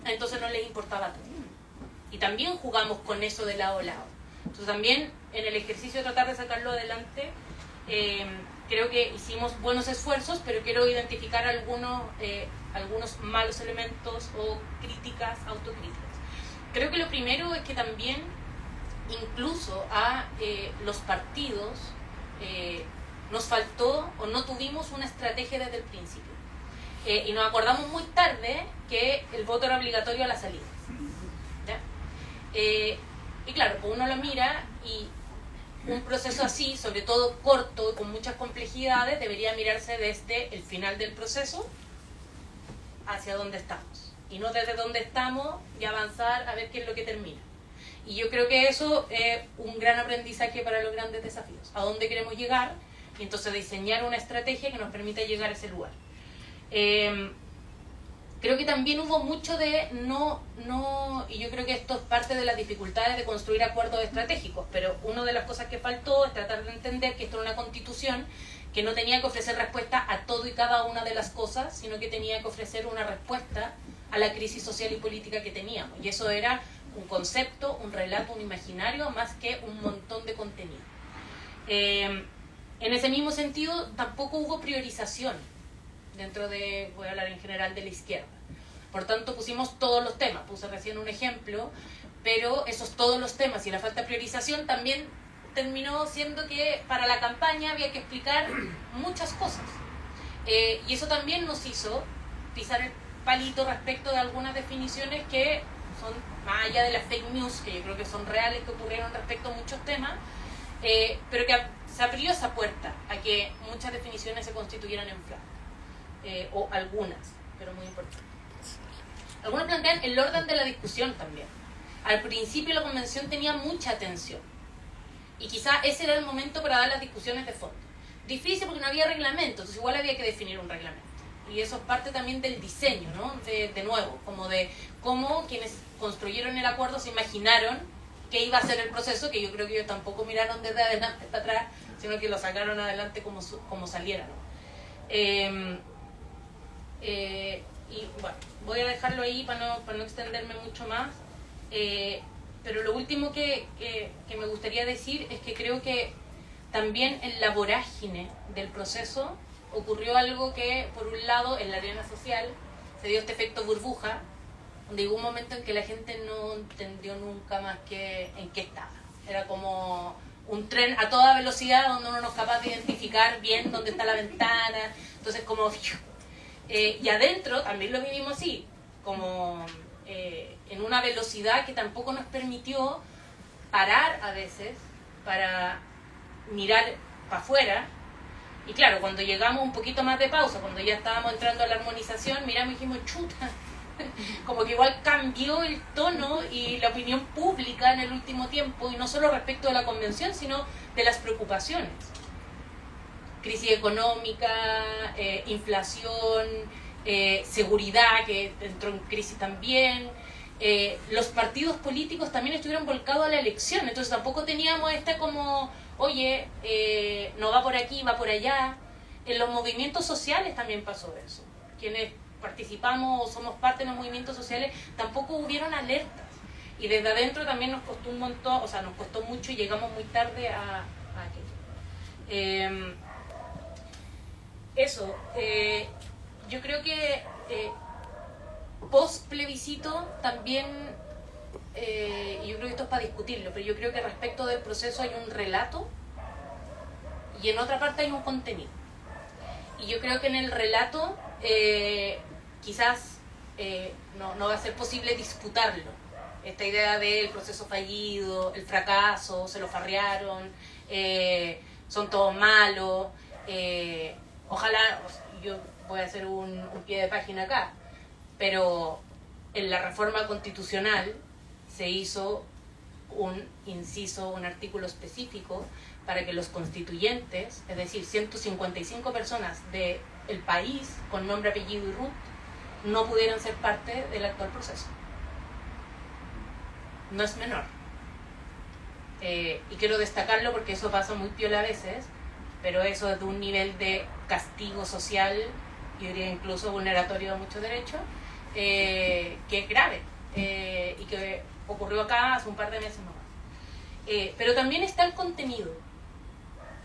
entonces no les importaba todo. Y también jugamos con eso de lado a lado. Entonces también en el ejercicio de tratar de sacarlo adelante, creo que hicimos buenos esfuerzos, pero quiero identificar algunos malos elementos o críticas, autocríticas. Creo que lo primero es que también incluso a los partidos nos faltó o no tuvimos una estrategia desde el principio. Y nos acordamos muy tarde que el voto era obligatorio a la salida. ¿Ya? Y claro, pues uno lo mira y un proceso así, sobre todo corto, con muchas complejidades, debería mirarse desde el final del proceso hacia donde estamos. Y no desde donde estamos y avanzar a ver qué es lo que termina. Y yo creo que eso es un gran aprendizaje para los grandes desafíos. ¿A dónde queremos llegar? Y entonces diseñar una estrategia que nos permita llegar a ese lugar. Creo que también hubo mucho de y yo creo que esto es parte de las dificultades de construir acuerdos estratégicos, pero una de las cosas que faltó es tratar de entender que esto era una constitución que no tenía que ofrecer respuesta a todo y cada una de las cosas, sino que tenía que ofrecer una respuesta a la crisis social y política que teníamos. Y eso era un concepto, un relato, un imaginario, más que un montón de contenido. En ese mismo sentido, tampoco hubo priorización dentro de, voy a hablar en general, de la izquierda. Por tanto, pusimos todos los temas, puse recién un ejemplo, pero todos los temas y la falta de priorización también terminó siendo que para la campaña había que explicar muchas cosas. Y eso también nos hizo pisar el palito respecto de algunas definiciones que son más allá de las fake news, que yo creo que son reales, que ocurrieron respecto a muchos temas, pero que se abrió esa puerta a que muchas definiciones se constituyeran en flash. O algunas, pero muy importantes. Algunos plantean el orden de la discusión también. Al principio la convención tenía mucha atención y quizá ese era el momento para dar las discusiones de fondo. Difícil porque no había reglamento, entonces igual había que definir un reglamento. Y eso es parte también del diseño, ¿no? De nuevo, como de cómo quienes construyeron el acuerdo se imaginaron que iba a ser el proceso, que yo creo que ellos tampoco miraron desde adelante hasta atrás, sino que lo sacaron adelante como saliera, ¿no? Y bueno, voy a dejarlo ahí para no extenderme mucho más, pero lo último que me gustaría decir es que creo que también en la vorágine del proceso ocurrió algo que, por un lado, en la arena social se dio este efecto burbuja, donde hubo un momento en que la gente no entendió nunca más en qué estaba. Era como un tren a toda velocidad donde uno no es capaz de identificar bien dónde está la ventana, entonces como... y adentro también lo vivimos así, como en una velocidad que tampoco nos permitió parar a veces para mirar para afuera. Y claro, cuando llegamos un poquito más de pausa, cuando ya estábamos entrando a la armonización, miramos y dijimos, chuta, como que igual cambió el tono y la opinión pública en el último tiempo, y no solo respecto de la convención, sino de las preocupaciones. Crisis económica, inflación, seguridad, que entró en crisis también. Los partidos políticos también estuvieron volcados a la elección, entonces tampoco teníamos como, oye, no va por aquí, va por allá. En los movimientos sociales también pasó eso. Quienes participamos o somos parte de los movimientos sociales, tampoco hubieron alertas. Y desde adentro también nos costó un montón, nos costó mucho y llegamos muy tarde a aquello. Yo creo que post plebiscito también, y yo creo que esto es para discutirlo, pero yo creo que respecto del proceso hay un relato y en otra parte hay un contenido. Y yo creo que en el relato quizás no va a ser posible disputarlo. Esta idea del proceso fallido, el fracaso, se lo farrearon, son todos malos. Ojalá, yo voy a hacer un pie de página acá, pero en la reforma constitucional se hizo un inciso, un artículo específico para que los constituyentes, es decir, 155 personas del país con nombre, apellido y RUT, no pudieran ser parte del actual proceso. No es menor. Y quiero destacarlo porque eso pasa muy piola a veces, pero eso es de un nivel de castigo social, yo diría incluso vulneratorio de muchos derechos, que es grave y que ocurrió acá hace un par de meses nomás. Pero también está el contenido.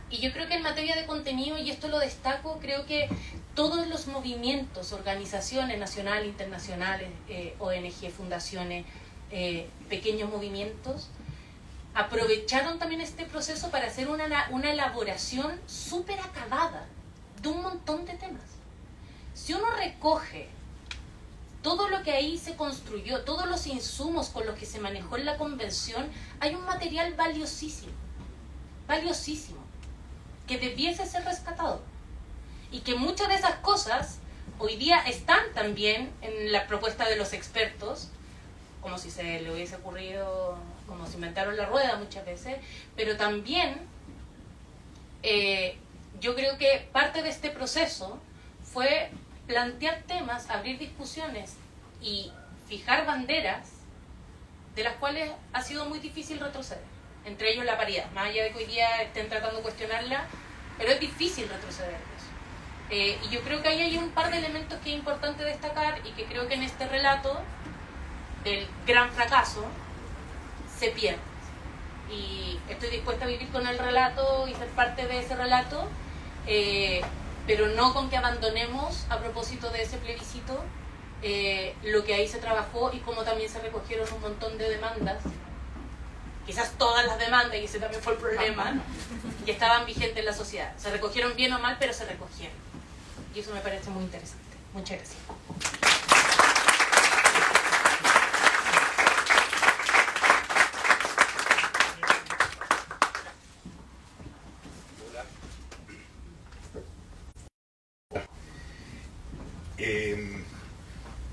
Y yo creo que en materia de contenido, y esto lo destaco, creo que todos los movimientos, organizaciones nacionales, internacionales, ONG, fundaciones, pequeños movimientos, aprovecharon también este proceso para hacer una elaboración súper acabada de un montón de temas. Si uno recoge todo lo que ahí se construyó, todos los insumos con los que se manejó en la convención, hay un material valiosísimo, que debiese ser rescatado. Y que muchas de esas cosas hoy día están también en la propuesta de los expertos, como si se le hubiese ocurrido, como si inventaron la rueda muchas veces, pero también yo creo que parte de este proceso fue plantear temas, abrir discusiones y fijar banderas de las cuales ha sido muy difícil retroceder, entre ellos la paridad, más allá de que hoy día estén tratando de cuestionarla, pero es difícil retroceder de eso. Y yo creo que ahí hay un par de elementos que es importante destacar y que creo que en este relato del gran fracaso se pierde. Y estoy dispuesta a vivir con el relato y ser parte de ese relato, pero no con que abandonemos, a propósito de ese plebiscito, lo que ahí se trabajó y cómo también se recogieron un montón de demandas, quizás todas las demandas, y ese también fue el problema, que estaban vigentes en la sociedad. Se recogieron bien o mal, pero se recogieron. Y eso me parece muy interesante. Muchas gracias.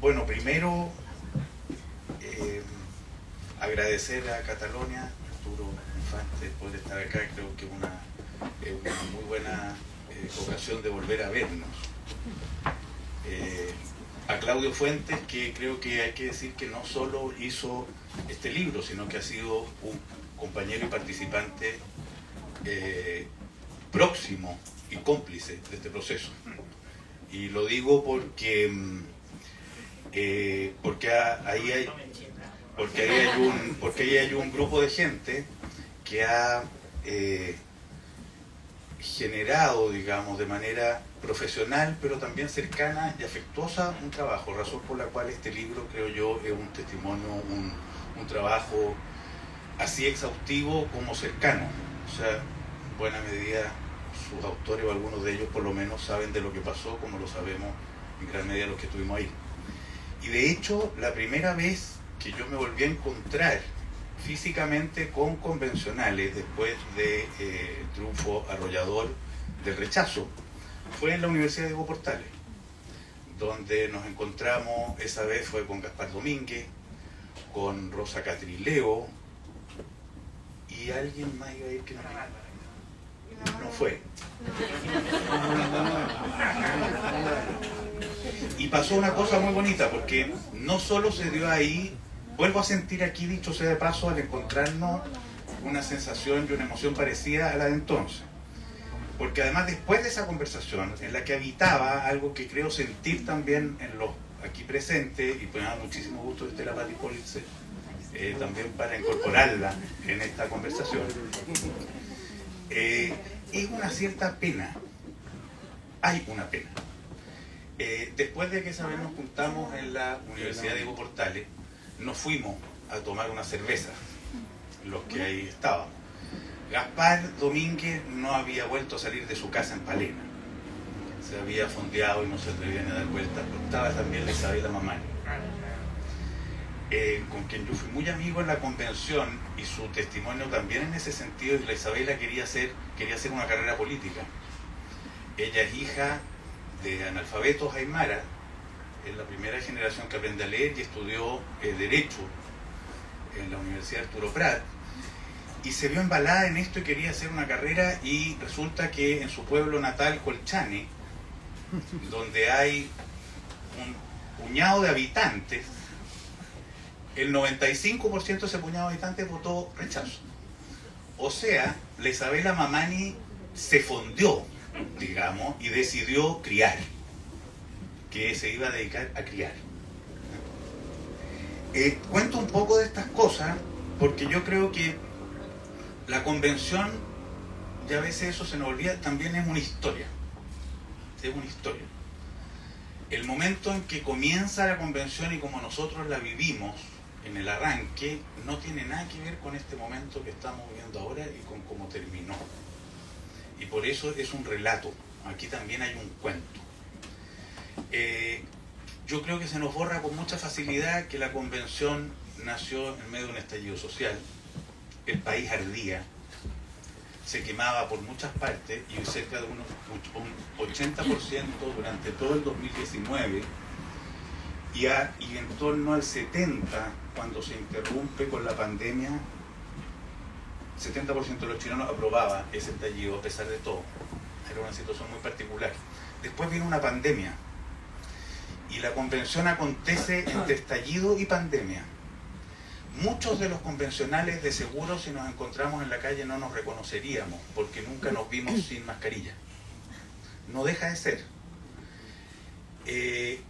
Bueno, primero agradecer a Catalonia, Arturo Infante, por estar acá. Creo que es una muy buena ocasión de volver a vernos. A Claudio Fuentes, que creo que hay que decir que no solo hizo este libro, sino que ha sido un compañero y participante próximo y cómplice de este proceso. Y lo digo porque ahí hay un grupo de gente que ha generado, digamos, de manera profesional, pero también cercana y afectuosa, un trabajo, razón por la cual este libro, creo yo, es un testimonio, un trabajo así exhaustivo como cercano. O sea, en buena medida, sus autores o algunos de ellos por lo menos saben de lo que pasó, como lo sabemos en gran medida los que estuvimos ahí. Y de hecho, la primera vez que yo me volví a encontrar físicamente con convencionales después del triunfo arrollador del rechazo fue en la Universidad de Evo Portales, donde nos encontramos. Esa vez fue con Gaspar Domínguez, con Rosa Catrileo y alguien más iba a ir que no fue. Y pasó una cosa muy bonita, porque no solo se dio ahí, vuelvo a sentir aquí, dicho sea de paso, al encontrarnos, una sensación y una emoción parecida a la de entonces. Porque además, después de esa conversación, en la que habitaba algo que creo sentir también en los aquí presentes, y pues me da muchísimo gusto Estela Patti Politzer, también para incorporarla en esta conversación, es una cierta pena. Hay una pena. Después de que esa vez nos juntamos en la Universidad de Evo Portales, nos fuimos a tomar una cerveza, los que ahí estábamos. Gaspar Domínguez no había vuelto a salir de su casa en Palena. se había fondeado y no se atrevían a dar vueltas. Estaba también la Isabela Mamani, con quien yo fui muy amigo en la convención, y su testimonio también en ese sentido. Y la Isabela quería hacer una carrera política. Ella es hija de analfabetos aymara, es la primera generación que aprende a leer y estudió Derecho en la Universidad Arturo Prat, y se vio embalada en esto y quería hacer una carrera, y resulta que en su pueblo natal, Colchane, donde hay un puñado de habitantes, el 95% de ese puñado de habitantes votó rechazo. O sea, la Isabela Mamani se fondeó, digamos, y decidió criar, que se iba a dedicar a criar. Cuento un poco de estas cosas porque yo creo que la convención, y a veces eso se nos olvida, también es una historia. Es una historia. El momento en que comienza la convención y como nosotros la vivimos en el arranque, no tiene nada que ver con este momento que estamos viviendo ahora y con cómo terminó. Y por eso es un relato. Aquí también hay un cuento. Yo creo que se nos borra con mucha facilidad que la convención nació en medio de un estallido social. El país ardía, se quemaba por muchas partes, y cerca de un 80% durante todo el 2019, y en torno al 70%, cuando se interrumpe con la pandemia, 70% de los chilenos aprobaba ese estallido a pesar de todo. Era una situación muy particular. Después vino una pandemia, y la convención acontece entre estallido y pandemia. Muchos de los convencionales de seguro, si nos encontramos en la calle, no nos reconoceríamos, porque nunca nos vimos sin mascarilla. No deja de ser.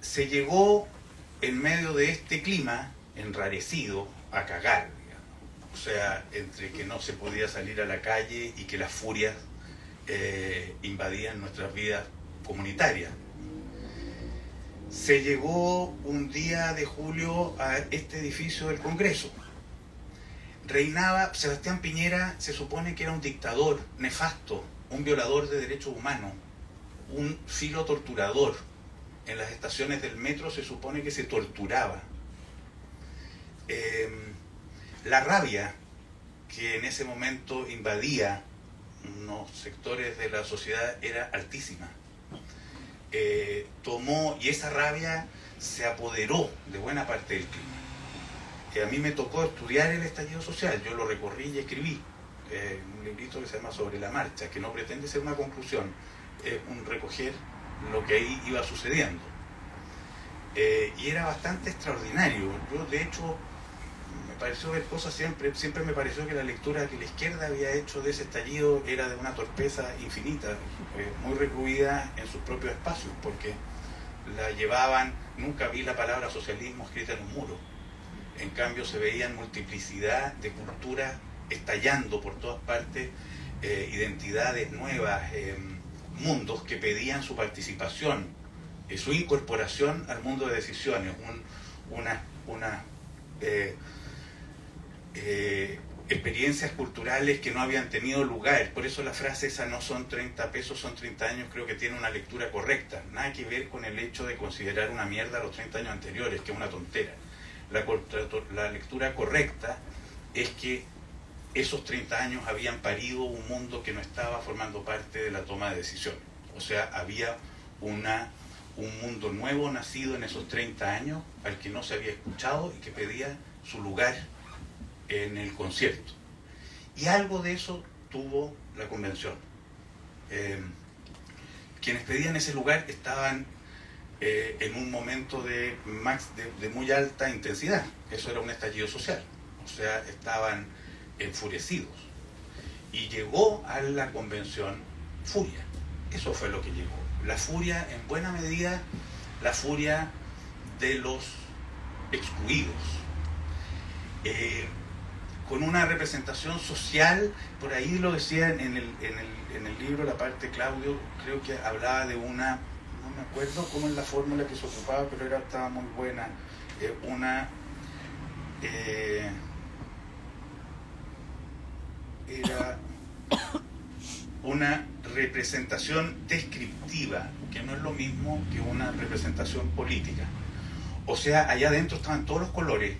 Se llegó en medio de este clima enrarecido a cagar, digamos. O sea, entre que no se podía salir a la calle y que las furias invadían nuestras vidas comunitarias. Se llegó un día de julio a este edificio del Congreso. Reinaba Sebastián Piñera, se supone que era un dictador nefasto, un violador de derechos humanos, un filo torturador. En las estaciones del metro se supone que se torturaba. La rabia que en ese momento invadía unos sectores de la sociedad era altísima. Tomó, y esa rabia se apoderó de buena parte del clima. A mí me tocó estudiar el estallido social, yo lo recorrí y escribí un librito que se llama Sobre la Marcha, que no pretende ser una conclusión, un recoger lo que ahí iba sucediendo. Y era bastante extraordinario. Yo, de hecho, me pareció ver cosas siempre me pareció que la lectura que la izquierda había hecho de ese estallido era de una torpeza infinita, muy recluida en sus propios espacios, porque la llevaban, nunca vi la palabra socialismo escrita en un muro. En cambio se veían multiplicidad de culturas estallando por todas partes, identidades nuevas, mundos que pedían su participación, su incorporación al mundo de decisiones, experiencias culturales que no habían tenido lugar. Por eso la frase esa, no son 30 pesos, son 30 años, creo que tiene una lectura correcta. Nada que ver con el hecho de considerar una mierda los 30 años anteriores, que es una tontera. La lectura correcta es que esos 30 años habían parido un mundo que no estaba formando parte de la toma de decisiones. O sea, había un mundo nuevo nacido en esos 30 años al que no se había escuchado y que pedía su lugar en el concierto. Y algo de eso tuvo la convención. Quienes pedían ese lugar estaban en un momento de muy alta intensidad. Eso era un estallido social. O sea, estaban enfurecidos. Y llegó a la convención furia. Eso fue lo que llegó. La furia, en buena medida, la furia de los excluidos. Con una representación social, por ahí lo decía en el libro, la parte Claudio, creo que hablaba de una, no me acuerdo cómo es la fórmula que se ocupaba, pero estaba muy buena, una representación descriptiva, que no es lo mismo que una representación política. O sea, allá adentro estaban todos los colores,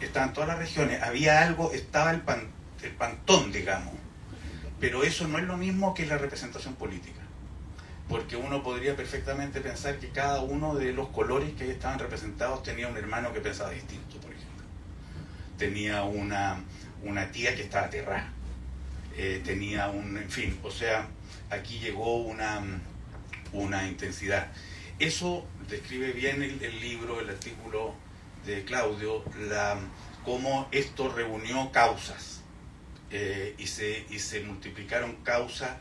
estaban todas las regiones, había algo, estaba el pantón, digamos. Pero eso no es lo mismo que la representación política. Porque uno podría perfectamente pensar que cada uno de los colores que ahí estaban representados tenía un hermano que pensaba distinto, por ejemplo. Tenía una tía que estaba aterrada. Tenía en fin, o sea, aquí llegó una intensidad. Eso describe bien el libro, el artículo de Claudio, cómo esto reunió causas y se multiplicaron causas.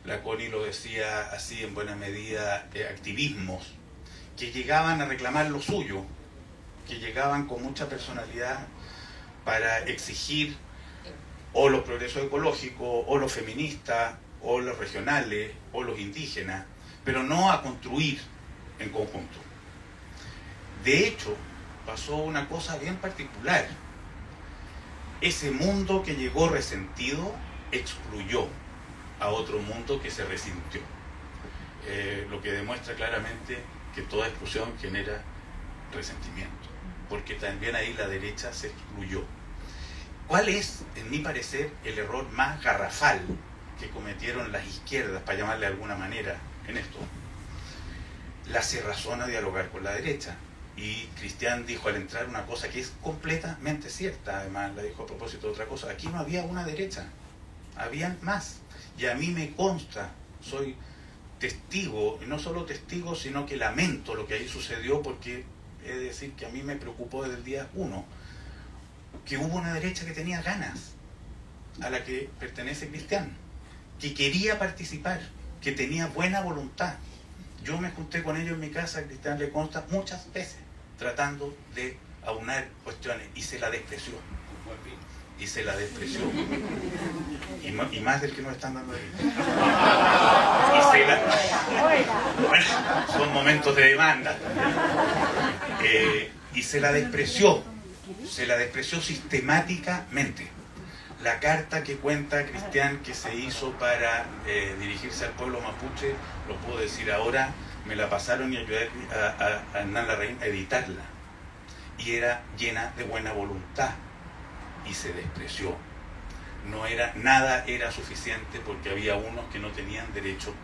La Connie lo decía así en buena medida, activismos que llegaban a reclamar lo suyo, que llegaban con mucha personalidad para exigir o los progresos ecológicos, o los feministas, o los regionales, o los indígenas, pero no a construir en conjunto. De hecho, pasó una cosa bien particular. Ese mundo que llegó resentido excluyó a otro mundo que se resintió. Lo que demuestra claramente que toda exclusión genera resentimiento, porque también ahí la derecha se excluyó. ¿Cuál es, en mi parecer, el error más garrafal que cometieron las izquierdas, para llamarle de alguna manera, en esto? La cerrazón a dialogar con la derecha. Y Cristian dijo al entrar una cosa que es completamente cierta, además la dijo a propósito de otra cosa: aquí no había una derecha, habían más. Y a mí me consta, soy testigo, y no solo testigo, sino que lamento lo que ahí sucedió, porque he de decir que a mí me preocupó desde el día 1, que hubo una derecha que tenía ganas, a la que pertenece Cristian, que quería participar, que tenía buena voluntad. Yo me junté con ellos en mi casa, a Cristian le consta, muchas veces, tratando de aunar cuestiones, y se la despreció. Y se la despreció. Y más del que nos están dando ahí. Bueno, son momentos de demanda. Y se la despreció. Se la despreció sistemáticamente. La carta que cuenta Cristian que se hizo para dirigirse al pueblo mapuche, lo puedo decir ahora, me la pasaron y ayudé a Hernán Larraín a editarla. Y era llena de buena voluntad. Y se despreció. Nada era suficiente, porque había unos que no tenían derecho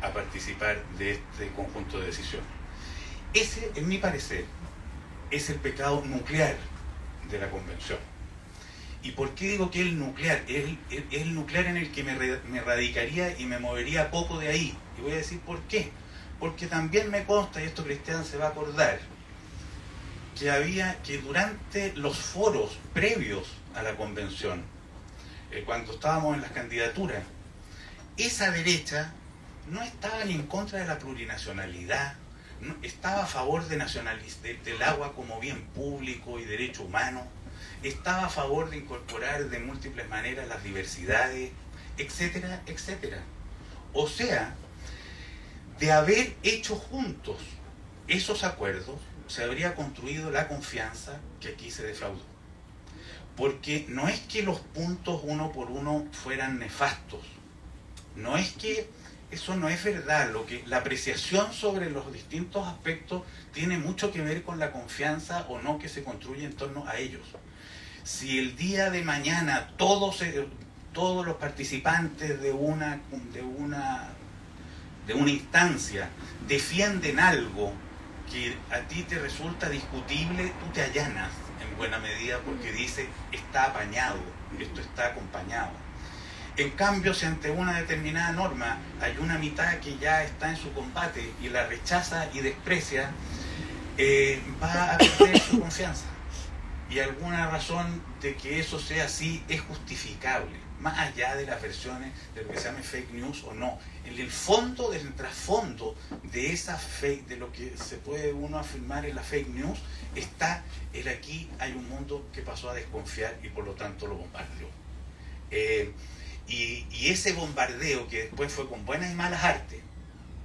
a participar de este conjunto de decisiones. Ese, en mi parecer, es el pecado nuclear de la convención. ¿Y por qué digo que es el nuclear? Es el nuclear en el que me radicaría y me movería poco de ahí. Y voy a decir por qué. Porque también me consta, y esto Cristian se va a acordar, que durante los foros previos a la convención, cuando estábamos en las candidaturas, esa derecha no estaba ni en contra de la plurinacionalidad, no, estaba a favor del agua como bien público y derecho humano, estaba a favor de incorporar de múltiples maneras las diversidades, etcétera, etcétera. O sea, de haber hecho juntos esos acuerdos, se habría construido la confianza que aquí se defraudó. Porque no es que los puntos uno por uno fueran nefastos, no es que eso no es verdad. La apreciación sobre los distintos aspectos tiene mucho que ver con la confianza o no que se construye en torno a ellos. Si el día de mañana todos los participantes de una instancia defienden algo que a ti te resulta discutible, tú te allanas en buena medida, porque dices, está apañado, esto está acompañado. En cambio, si ante una determinada norma hay una mitad que ya está en su combate y la rechaza y desprecia, va a perder su confianza. Y alguna razón de que eso sea así es justificable, más allá de las versiones de lo que se llame fake news o no. En el fondo, del trasfondo de esa fake, de lo que se puede uno afirmar en la fake news, está el aquí hay un mundo que pasó a desconfiar y por lo tanto lo bombardeó. Y ese bombardeo, que después fue con buenas y malas artes,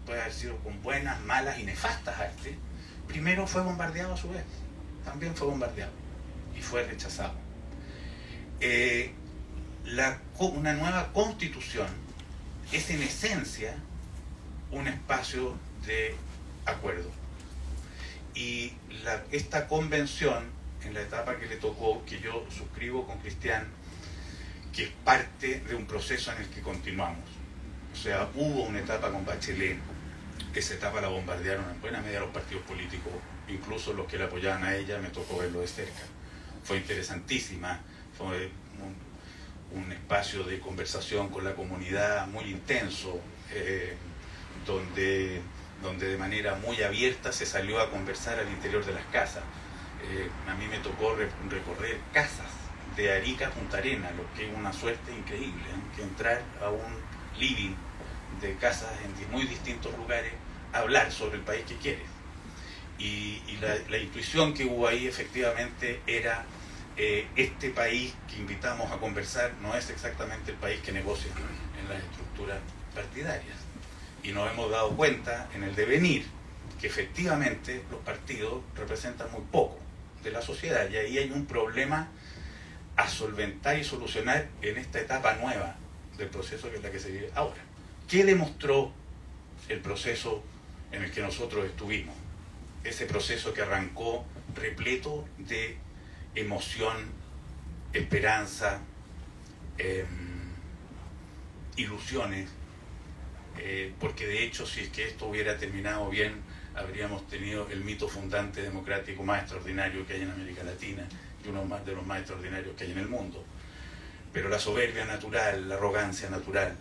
puede haber sido con buenas, malas y nefastas artes, primero fue bombardeado a su vez, también fue bombardeado y fue rechazado. Una nueva constitución es en esencia un espacio de acuerdo. Y esta convención, en la etapa que le tocó, que yo suscribo con Cristian, que es parte de un proceso en el que continuamos. O sea, hubo una etapa con Bachelet, esa etapa la bombardearon en buena medida los partidos políticos, incluso los que la apoyaban a ella, me tocó verlo de cerca. Fue interesantísima, fue un espacio de conversación con la comunidad muy intenso, donde de manera muy abierta se salió a conversar al interior de las casas. A mí me tocó recorrer casas de Arica a Punta Arenas, lo que es una suerte increíble, que entrar a un living de casas en muy distintos lugares a hablar sobre el país que quieres. Y la intuición que hubo ahí efectivamente era este país que invitamos a conversar no es exactamente el país que negocia en las estructuras partidarias. Y nos hemos dado cuenta en el devenir que efectivamente los partidos representan muy poco de la sociedad, y ahí hay un problema a solventar y solucionar en esta etapa nueva del proceso, que es la que se vive ahora. ¿Qué demostró el proceso en el que nosotros estuvimos? Ese proceso que arrancó repleto de emoción, esperanza, ilusiones, porque de hecho, si es que esto hubiera terminado bien, habríamos tenido el mito fundante democrático más extraordinario que hay en América Latina y uno más de los más extraordinarios que hay en el mundo. Pero la soberbia natural, la arrogancia natural,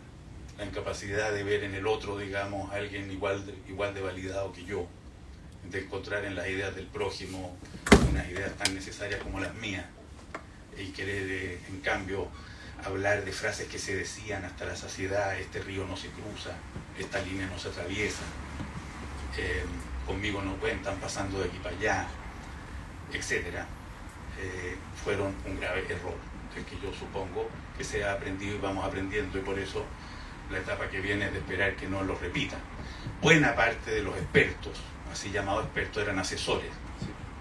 la incapacidad de ver en el otro, digamos, a alguien igual de validado que yo, de encontrar en las ideas del prójimo unas ideas tan necesarias como las mías, y querer, en cambio, hablar de frases que se decían hasta la saciedad: este río no se cruza, esta línea no se atraviesa, conmigo no cuentan, pasando de aquí para allá, etcétera, fueron un grave error, el que yo supongo que se ha aprendido y vamos aprendiendo, y por eso la etapa que viene es de esperar que no lo repitan. Buena parte de los expertos, así llamados expertos, eran asesores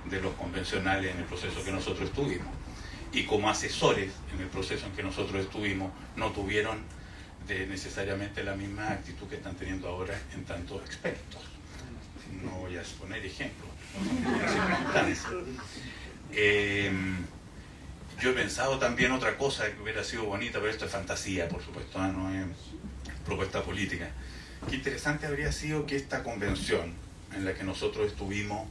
de los convencionales en el proceso que nosotros estuvimos, y como asesores en el proceso en que nosotros estuvimos no tuvieron necesariamente la misma actitud que están teniendo ahora en tantos expertos. No voy a exponer ejemplos, yo he pensado también otra cosa que hubiera sido bonita, pero esto es fantasía, por supuesto, no es propuesta política. Qué interesante habría sido que esta convención en la que nosotros estuvimos,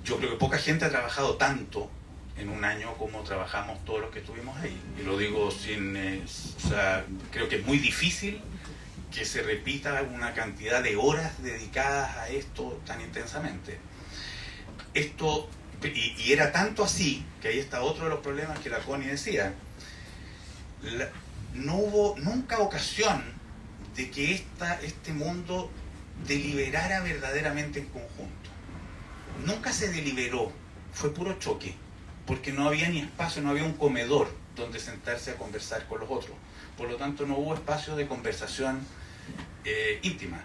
yo creo que poca gente ha trabajado tanto en un año como trabajamos todos los que estuvimos ahí, y lo digo sin, o sea, creo que es muy difícil que se repita una cantidad de horas dedicadas a esto tan intensamente. Esto, y era tanto así, que ahí está otro de los problemas que la Connie decía, no hubo nunca ocasión de que este mundo deliberara verdaderamente en conjunto. Nunca se deliberó, fue puro choque, porque no había ni espacio, no había un comedor donde sentarse a conversar con los otros. Por lo tanto, no hubo espacio de conversación íntima.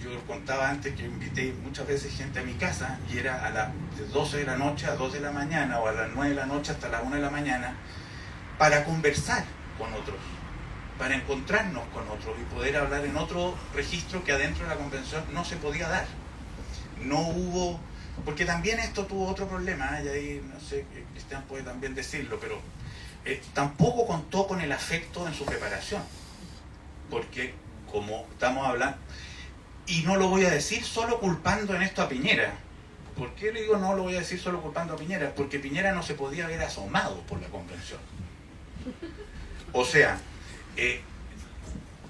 Yo contaba antes que invité muchas veces gente a mi casa, y era de 12 de la noche a 2 de la mañana, o a las 9 de la noche hasta las 1 de la mañana, para conversar con otros, para encontrarnos con otros y poder hablar en otro registro que adentro de la convención no se podía dar. No hubo, porque también esto tuvo otro problema, y ahí no sé, Cristian puede también decirlo, pero tampoco contó con el afecto en su preparación, porque como estamos hablando, y no lo voy a decir solo culpando en esto a Piñera. ¿Por qué le digo no lo voy a decir solo culpando a Piñera? Porque Piñera no se podía haber asomado por la convención. O sea,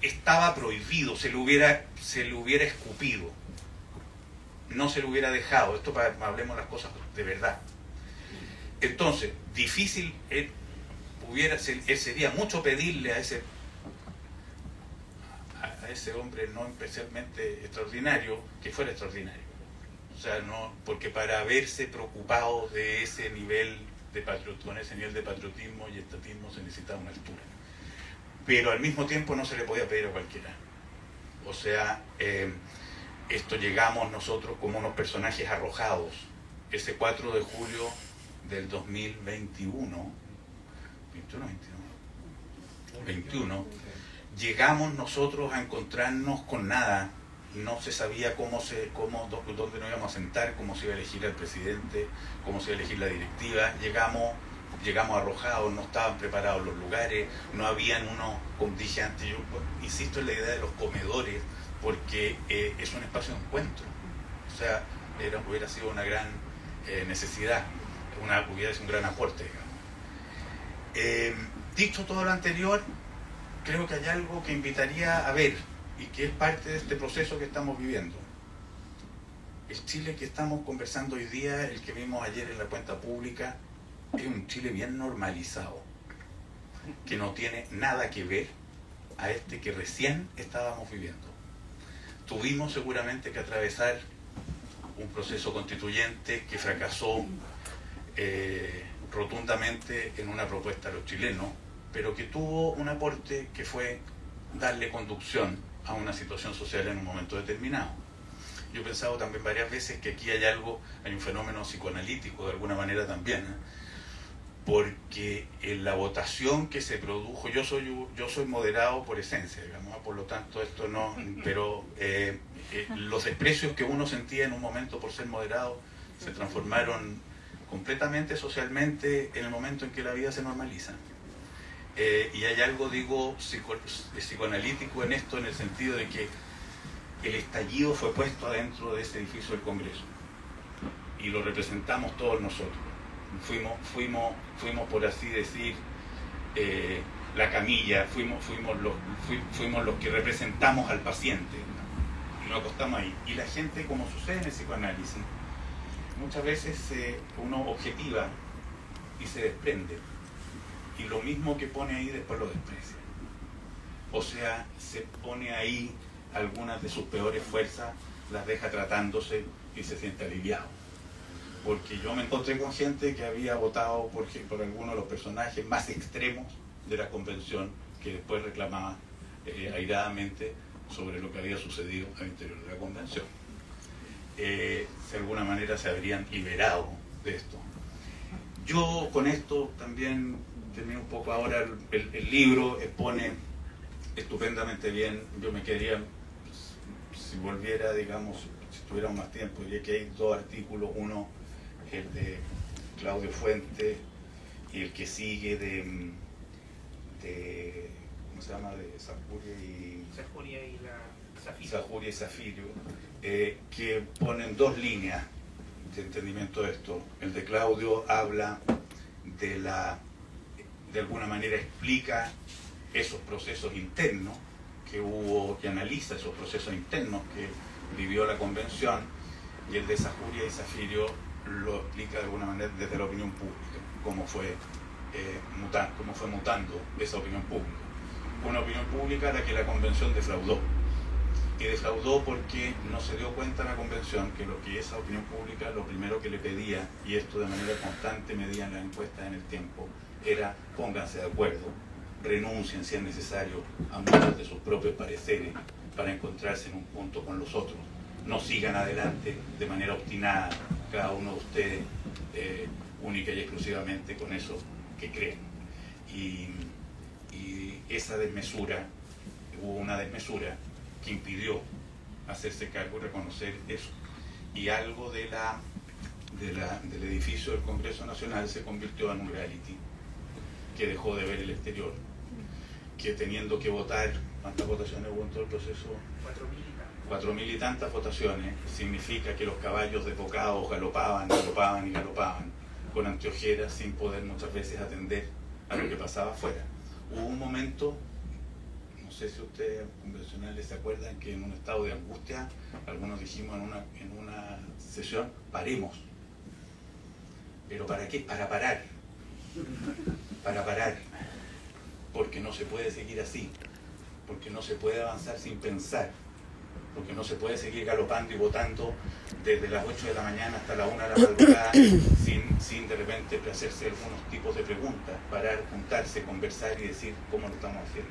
estaba prohibido, se le hubiera escupido, no se le hubiera dejado. Esto para hablemos las cosas de verdad. Entonces, difícil sería mucho pedirle a ese hombre no especialmente extraordinario que fuera extraordinario. O sea, no, porque para haberse preocupado de ese nivel de patriotismo y estatismo se necesitaba una altura. Pero al mismo tiempo no se le podía pedir a cualquiera. O sea, esto llegamos nosotros como unos personajes arrojados. Ese 4 de julio del 2021, llegamos nosotros a encontrarnos con nada. No se sabía dónde nos íbamos a sentar, cómo se iba a elegir al presidente, cómo se iba a elegir la directiva. Llegamos arrojados, no estaban preparados los lugares, no habían unos, como dije antes, yo insisto en la idea de los comedores, porque es un espacio de encuentro. O sea, hubiera sido una gran necesidad, hubiera sido un gran aporte, digamos. Dicho todo lo anterior, creo que hay algo que invitaría a ver y que es parte de este proceso que estamos viviendo. El Chile que estamos conversando hoy día, el que vimos ayer en la cuenta pública, es un Chile bien normalizado, que no tiene nada que ver a este que recién estábamos viviendo. Tuvimos seguramente que atravesar un proceso constituyente que fracasó rotundamente en una propuesta a los chilenos, pero que tuvo un aporte que fue darle conducción a una situación social en un momento determinado. Yo he pensado también varias veces que aquí hay un fenómeno psicoanalítico de alguna manera también, porque en la votación que se produjo, yo soy moderado por esencia, digamos, por lo tanto esto no, pero los desprecios que uno sentía en un momento por ser moderado se transformaron completamente socialmente en el momento en que la vida se normaliza. Y hay algo, digo, psicoanalítico en esto, en el sentido de que el estallido fue puesto adentro de ese edificio del Congreso y lo representamos todos nosotros. Fuimos por así decir, la camilla, fuimos los que representamos al paciente, ¿no? Y nos acostamos ahí. Y la gente, como sucede en el psicoanálisis, muchas veces uno objetiva y se desprende. Y lo mismo que pone ahí después lo desprecia. O sea, se pone ahí algunas de sus peores fuerzas, las deja tratándose y se siente aliviado. Porque yo me encontré con gente que había votado por algunos de los personajes más extremos de la convención, que después reclamaba airadamente sobre lo que había sucedido al interior de la convención. De alguna manera se habrían liberado de esto. Yo con esto también termino un poco ahora. El libro expone estupendamente bien. Yo me quedaría, si volviera, digamos, si tuviéramos más tiempo, diría que hay dos artículos, uno el de Claudio Fuente y el que sigue de ¿cómo se llama? De Sajuria y Zafirio, que ponen dos líneas de entendimiento de esto. El de Claudio habla de alguna manera explica esos procesos internos que hubo, que analiza esos procesos internos que vivió la convención, y el de Sajuria y Zafirio lo explica de alguna manera desde la opinión pública, cómo fue mutando esa opinión pública. Una opinión pública a la que la convención defraudó. Y defraudó porque no se dio cuenta la convención que lo que esa opinión pública, lo primero que le pedía, y esto de manera constante medía en las encuestas en el tiempo, era pónganse de acuerdo, renuncien si es necesario a muchos de sus propios pareceres para encontrarse en un punto con los otros. No sigan adelante de manera obstinada, cada uno de ustedes, única y exclusivamente con eso que creen. Y esa desmesura, hubo una desmesura que impidió hacerse cargo y reconocer eso. Y algo del edificio del Congreso Nacional se convirtió en un reality que dejó de ver el exterior, que teniendo que votar, ¿cuántas votaciones hubo en todo el proceso? 4.000 y tantas votaciones, significa que los caballos desbocados galopaban con anteojeras sin poder muchas veces atender a lo que pasaba afuera. Hubo un momento, no sé si ustedes convencionales se acuerdan, que en un estado de angustia, algunos dijimos en una sesión, paremos. ¿Pero para qué? Para parar. Porque no se puede seguir así, porque no se puede avanzar sin pensar, porque no se puede seguir galopando y votando desde las 8 de la mañana hasta la 1 de la madrugada sin de repente hacerse algunos tipos de preguntas, parar, juntarse, conversar y decir cómo lo estamos haciendo.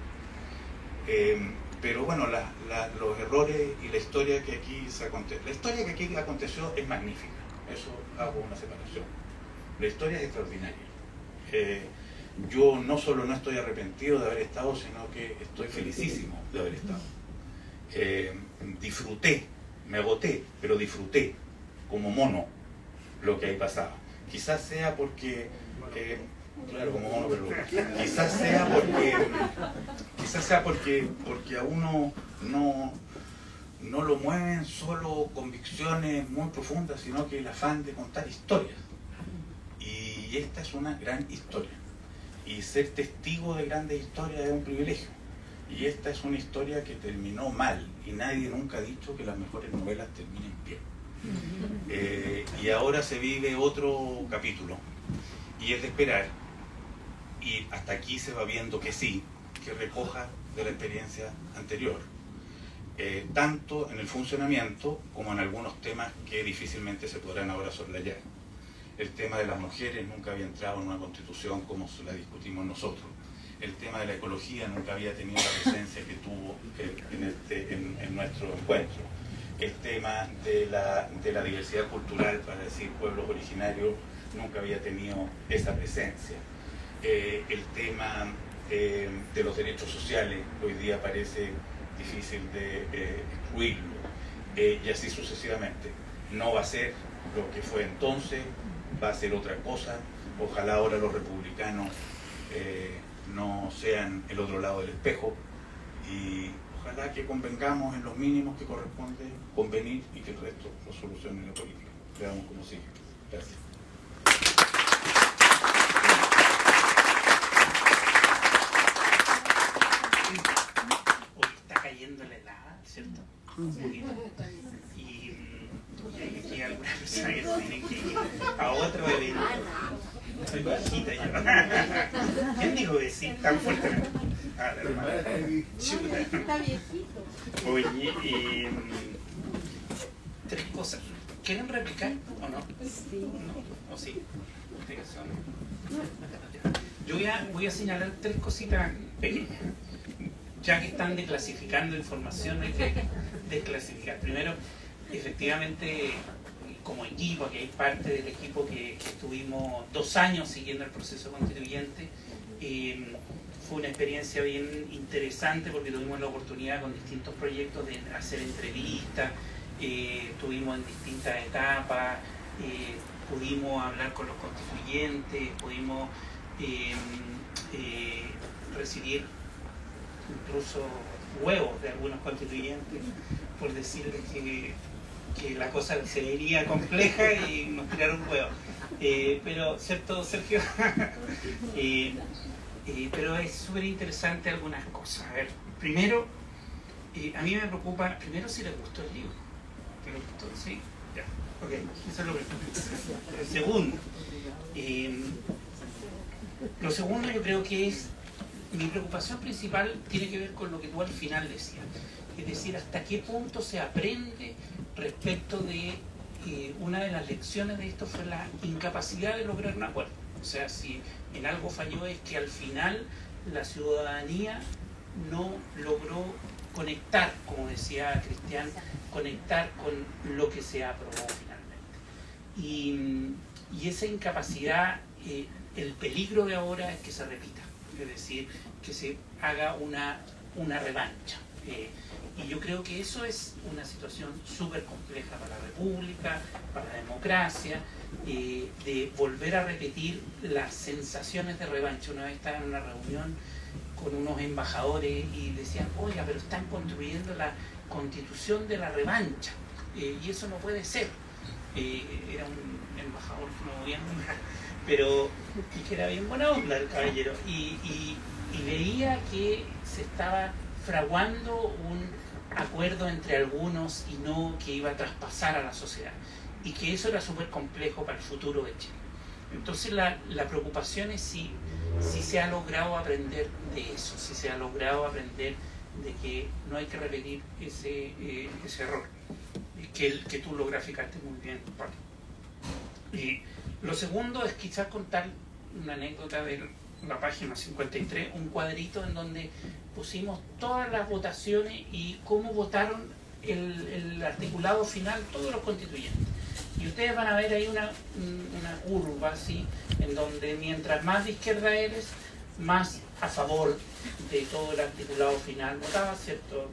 Pero bueno, los errores y la historia que aquí aconteció es magnífica, eso hago una separación. La historia es extraordinaria. yo no solo no estoy arrepentido de haber estado, sino que estoy felicísimo de haber estado. Disfruté, me agoté, pero disfruté como mono lo que ahí pasaba. Quizás sea porque, claro, como mono, pero quizás sea porque a uno no lo mueven solo convicciones muy profundas, sino que el afán de contar historias. Y esta es una gran historia. Y ser testigo de grandes historias es un privilegio. Y esta es una historia que terminó mal, y nadie nunca ha dicho que las mejores novelas terminen bien. Y ahora se vive otro capítulo, y es de esperar, y hasta aquí se va viendo que sí, que recoja de la experiencia anterior, tanto en el funcionamiento como en algunos temas que difícilmente se podrán ahora soslayar. El tema de las mujeres nunca había entrado en una constitución como la discutimos nosotros. El tema de la ecología nunca había tenido la presencia que tuvo en nuestro encuentro. El tema de la diversidad cultural, para decir pueblos originarios, nunca había tenido esa presencia. El tema de los derechos sociales hoy día parece difícil de excluirlo, y así sucesivamente. No va a ser lo que fue entonces, va a ser otra cosa. Ojalá ahora los republicanos no sean el otro lado del espejo, y ojalá que convengamos en los mínimos que corresponde convenir, y que el resto lo solucione la política. Veamos cómo sigue. Gracias. Hoy está cayendo la helada, ¿cierto? Un poquito. Y aquí algunas personas que tienen que ir a otro evento. Soy bajita yo. ¿Quién dijo que sí? Tan fuerte. Ah, la hermana. Chuta. Está viejito. Oye, tres cosas. ¿Quieren replicar o no? Sí. No, o sí. Ustedes son. Yo voy a señalar tres cositas pequeñas, ya que están declasificando información, hay que desclasificar. Primero, efectivamente, como equipo, que hay parte del equipo que estuvimos 2 años siguiendo el proceso constituyente, fue una experiencia bien interesante porque tuvimos la oportunidad con distintos proyectos de hacer entrevistas, estuvimos en distintas etapas, pudimos hablar con los constituyentes, pudimos recibir incluso huevos de algunos constituyentes por decirles que la cosa se vería compleja y nos tiraron huevos. Pero, ¿cierto, Sergio? Pero es súper interesante algunas cosas. A ver, primero, a mí me preocupa, primero si les gustó el libro. ¿Te gustó? ¿Sí? Ya. Ok, eso es lo primero. Segundo, lo segundo yo creo que es, mi preocupación principal tiene que ver con lo que tú al final decías. Es decir, hasta qué punto se aprende respecto de una de las lecciones de esto fue la incapacidad de lograr un acuerdo. O sea, si en algo falló es que al final la ciudadanía no logró conectar, como decía Cristian, conectar con lo que se aprobó finalmente. Y esa incapacidad, el peligro de ahora es que se repita, es decir, que se haga una revancha. Y yo creo que eso es una situación súper compleja para la República, para la democracia, de volver a repetir las sensaciones de revancha. Una vez estaba en una reunión con unos embajadores y decían, oiga, pero están construyendo la constitución de la revancha, y eso no puede ser. Era un embajador que no voy a nombrar, pero que era bien buena onda el caballero, y veía que se estaba fraguando un acuerdo entre algunos y no que iba a traspasar a la sociedad, y que eso era súper complejo para el futuro de Chile. Entonces la preocupación es si se ha logrado aprender de eso, si se ha logrado aprender de que no hay que repetir ese error, que tú lo graficaste muy bien, Pablo. Y lo segundo es quizás contar una anécdota de la página 53, un cuadrito en donde pusimos todas las votaciones y cómo votaron el articulado final todos los constituyentes. Y ustedes van a ver ahí una curva así, en donde mientras más de izquierda eres, más a favor de todo el articulado final votaba, ¿cierto?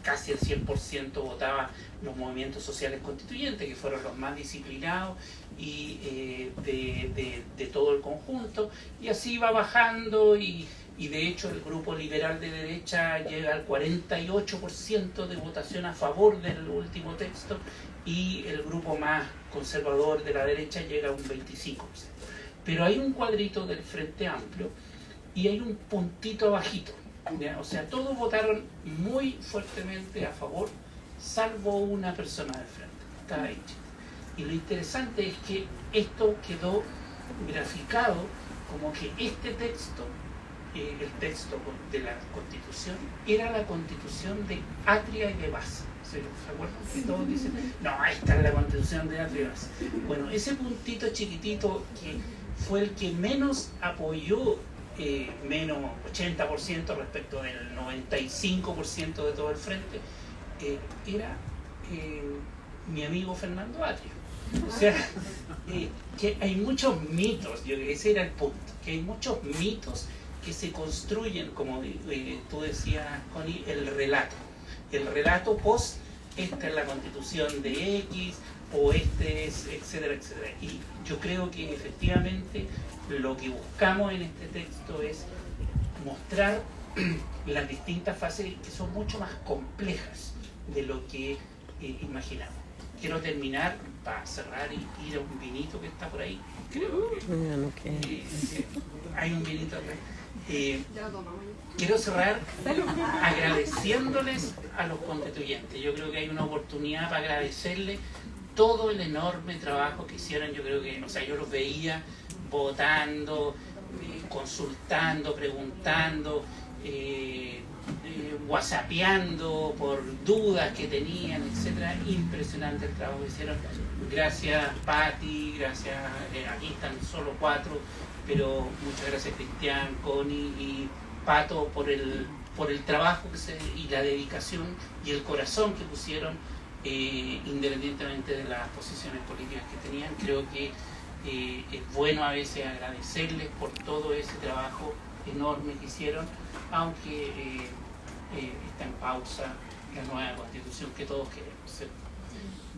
Casi el 100% votaba los movimientos sociales constituyentes, que fueron los más disciplinados y de todo el conjunto, y así va bajando y de hecho el grupo liberal de derecha llega al 48% de votación a favor del último texto y el grupo más conservador de la derecha llega a un 25%. Pero hay un cuadrito del Frente Amplio y hay un puntito abajito, ¿ya? O sea, todos votaron muy fuertemente a favor, salvo una persona del Frente, estaba ahí. Y lo interesante es que esto quedó graficado como que este texto, el texto de la Constitución, era la Constitución de Atria y de Basa. ¿Se acuerdan? Que todos dicen, no, esta es la Constitución de Atria y de Basa. Bueno, ese puntito chiquitito que fue el que menos apoyó, menos 80% respecto del 95% de todo el frente, era mi amigo Fernando Atria. O sea, que hay muchos mitos, ese era el punto, que hay muchos mitos que se construyen, como tú decías, Connie, el relato post, esta es la Constitución de X, o este es, etcétera, etcétera. Y yo creo que efectivamente lo que buscamos en este texto es mostrar las distintas fases que son mucho más complejas de lo que imaginamos. Quiero terminar para cerrar y ir a un vinito que está por ahí. Creo que hay un vinito acá. Quiero cerrar agradeciéndoles a los constituyentes. Yo creo que hay una oportunidad para agradecerles todo el enorme trabajo que hicieron. Yo creo que, o sea, yo los veía votando, consultando, preguntando, whatsappeando por dudas que tenían, etcétera. Impresionante el trabajo que hicieron. Gracias Patti, gracias, aquí están solo 4, pero muchas gracias Cristian, Connie y Pato por el trabajo y la dedicación y el corazón que pusieron, independientemente de las posiciones políticas que tenían. Creo que es bueno a veces agradecerles por todo ese trabajo enorme que hicieron, aunque está en pausa la nueva Constitución que todos queremos.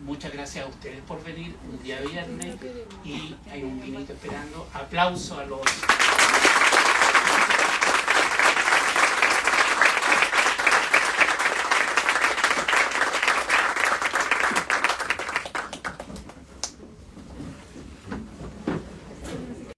Muchas gracias a ustedes por venir un día viernes y hay un vinito esperando. Aplauso a los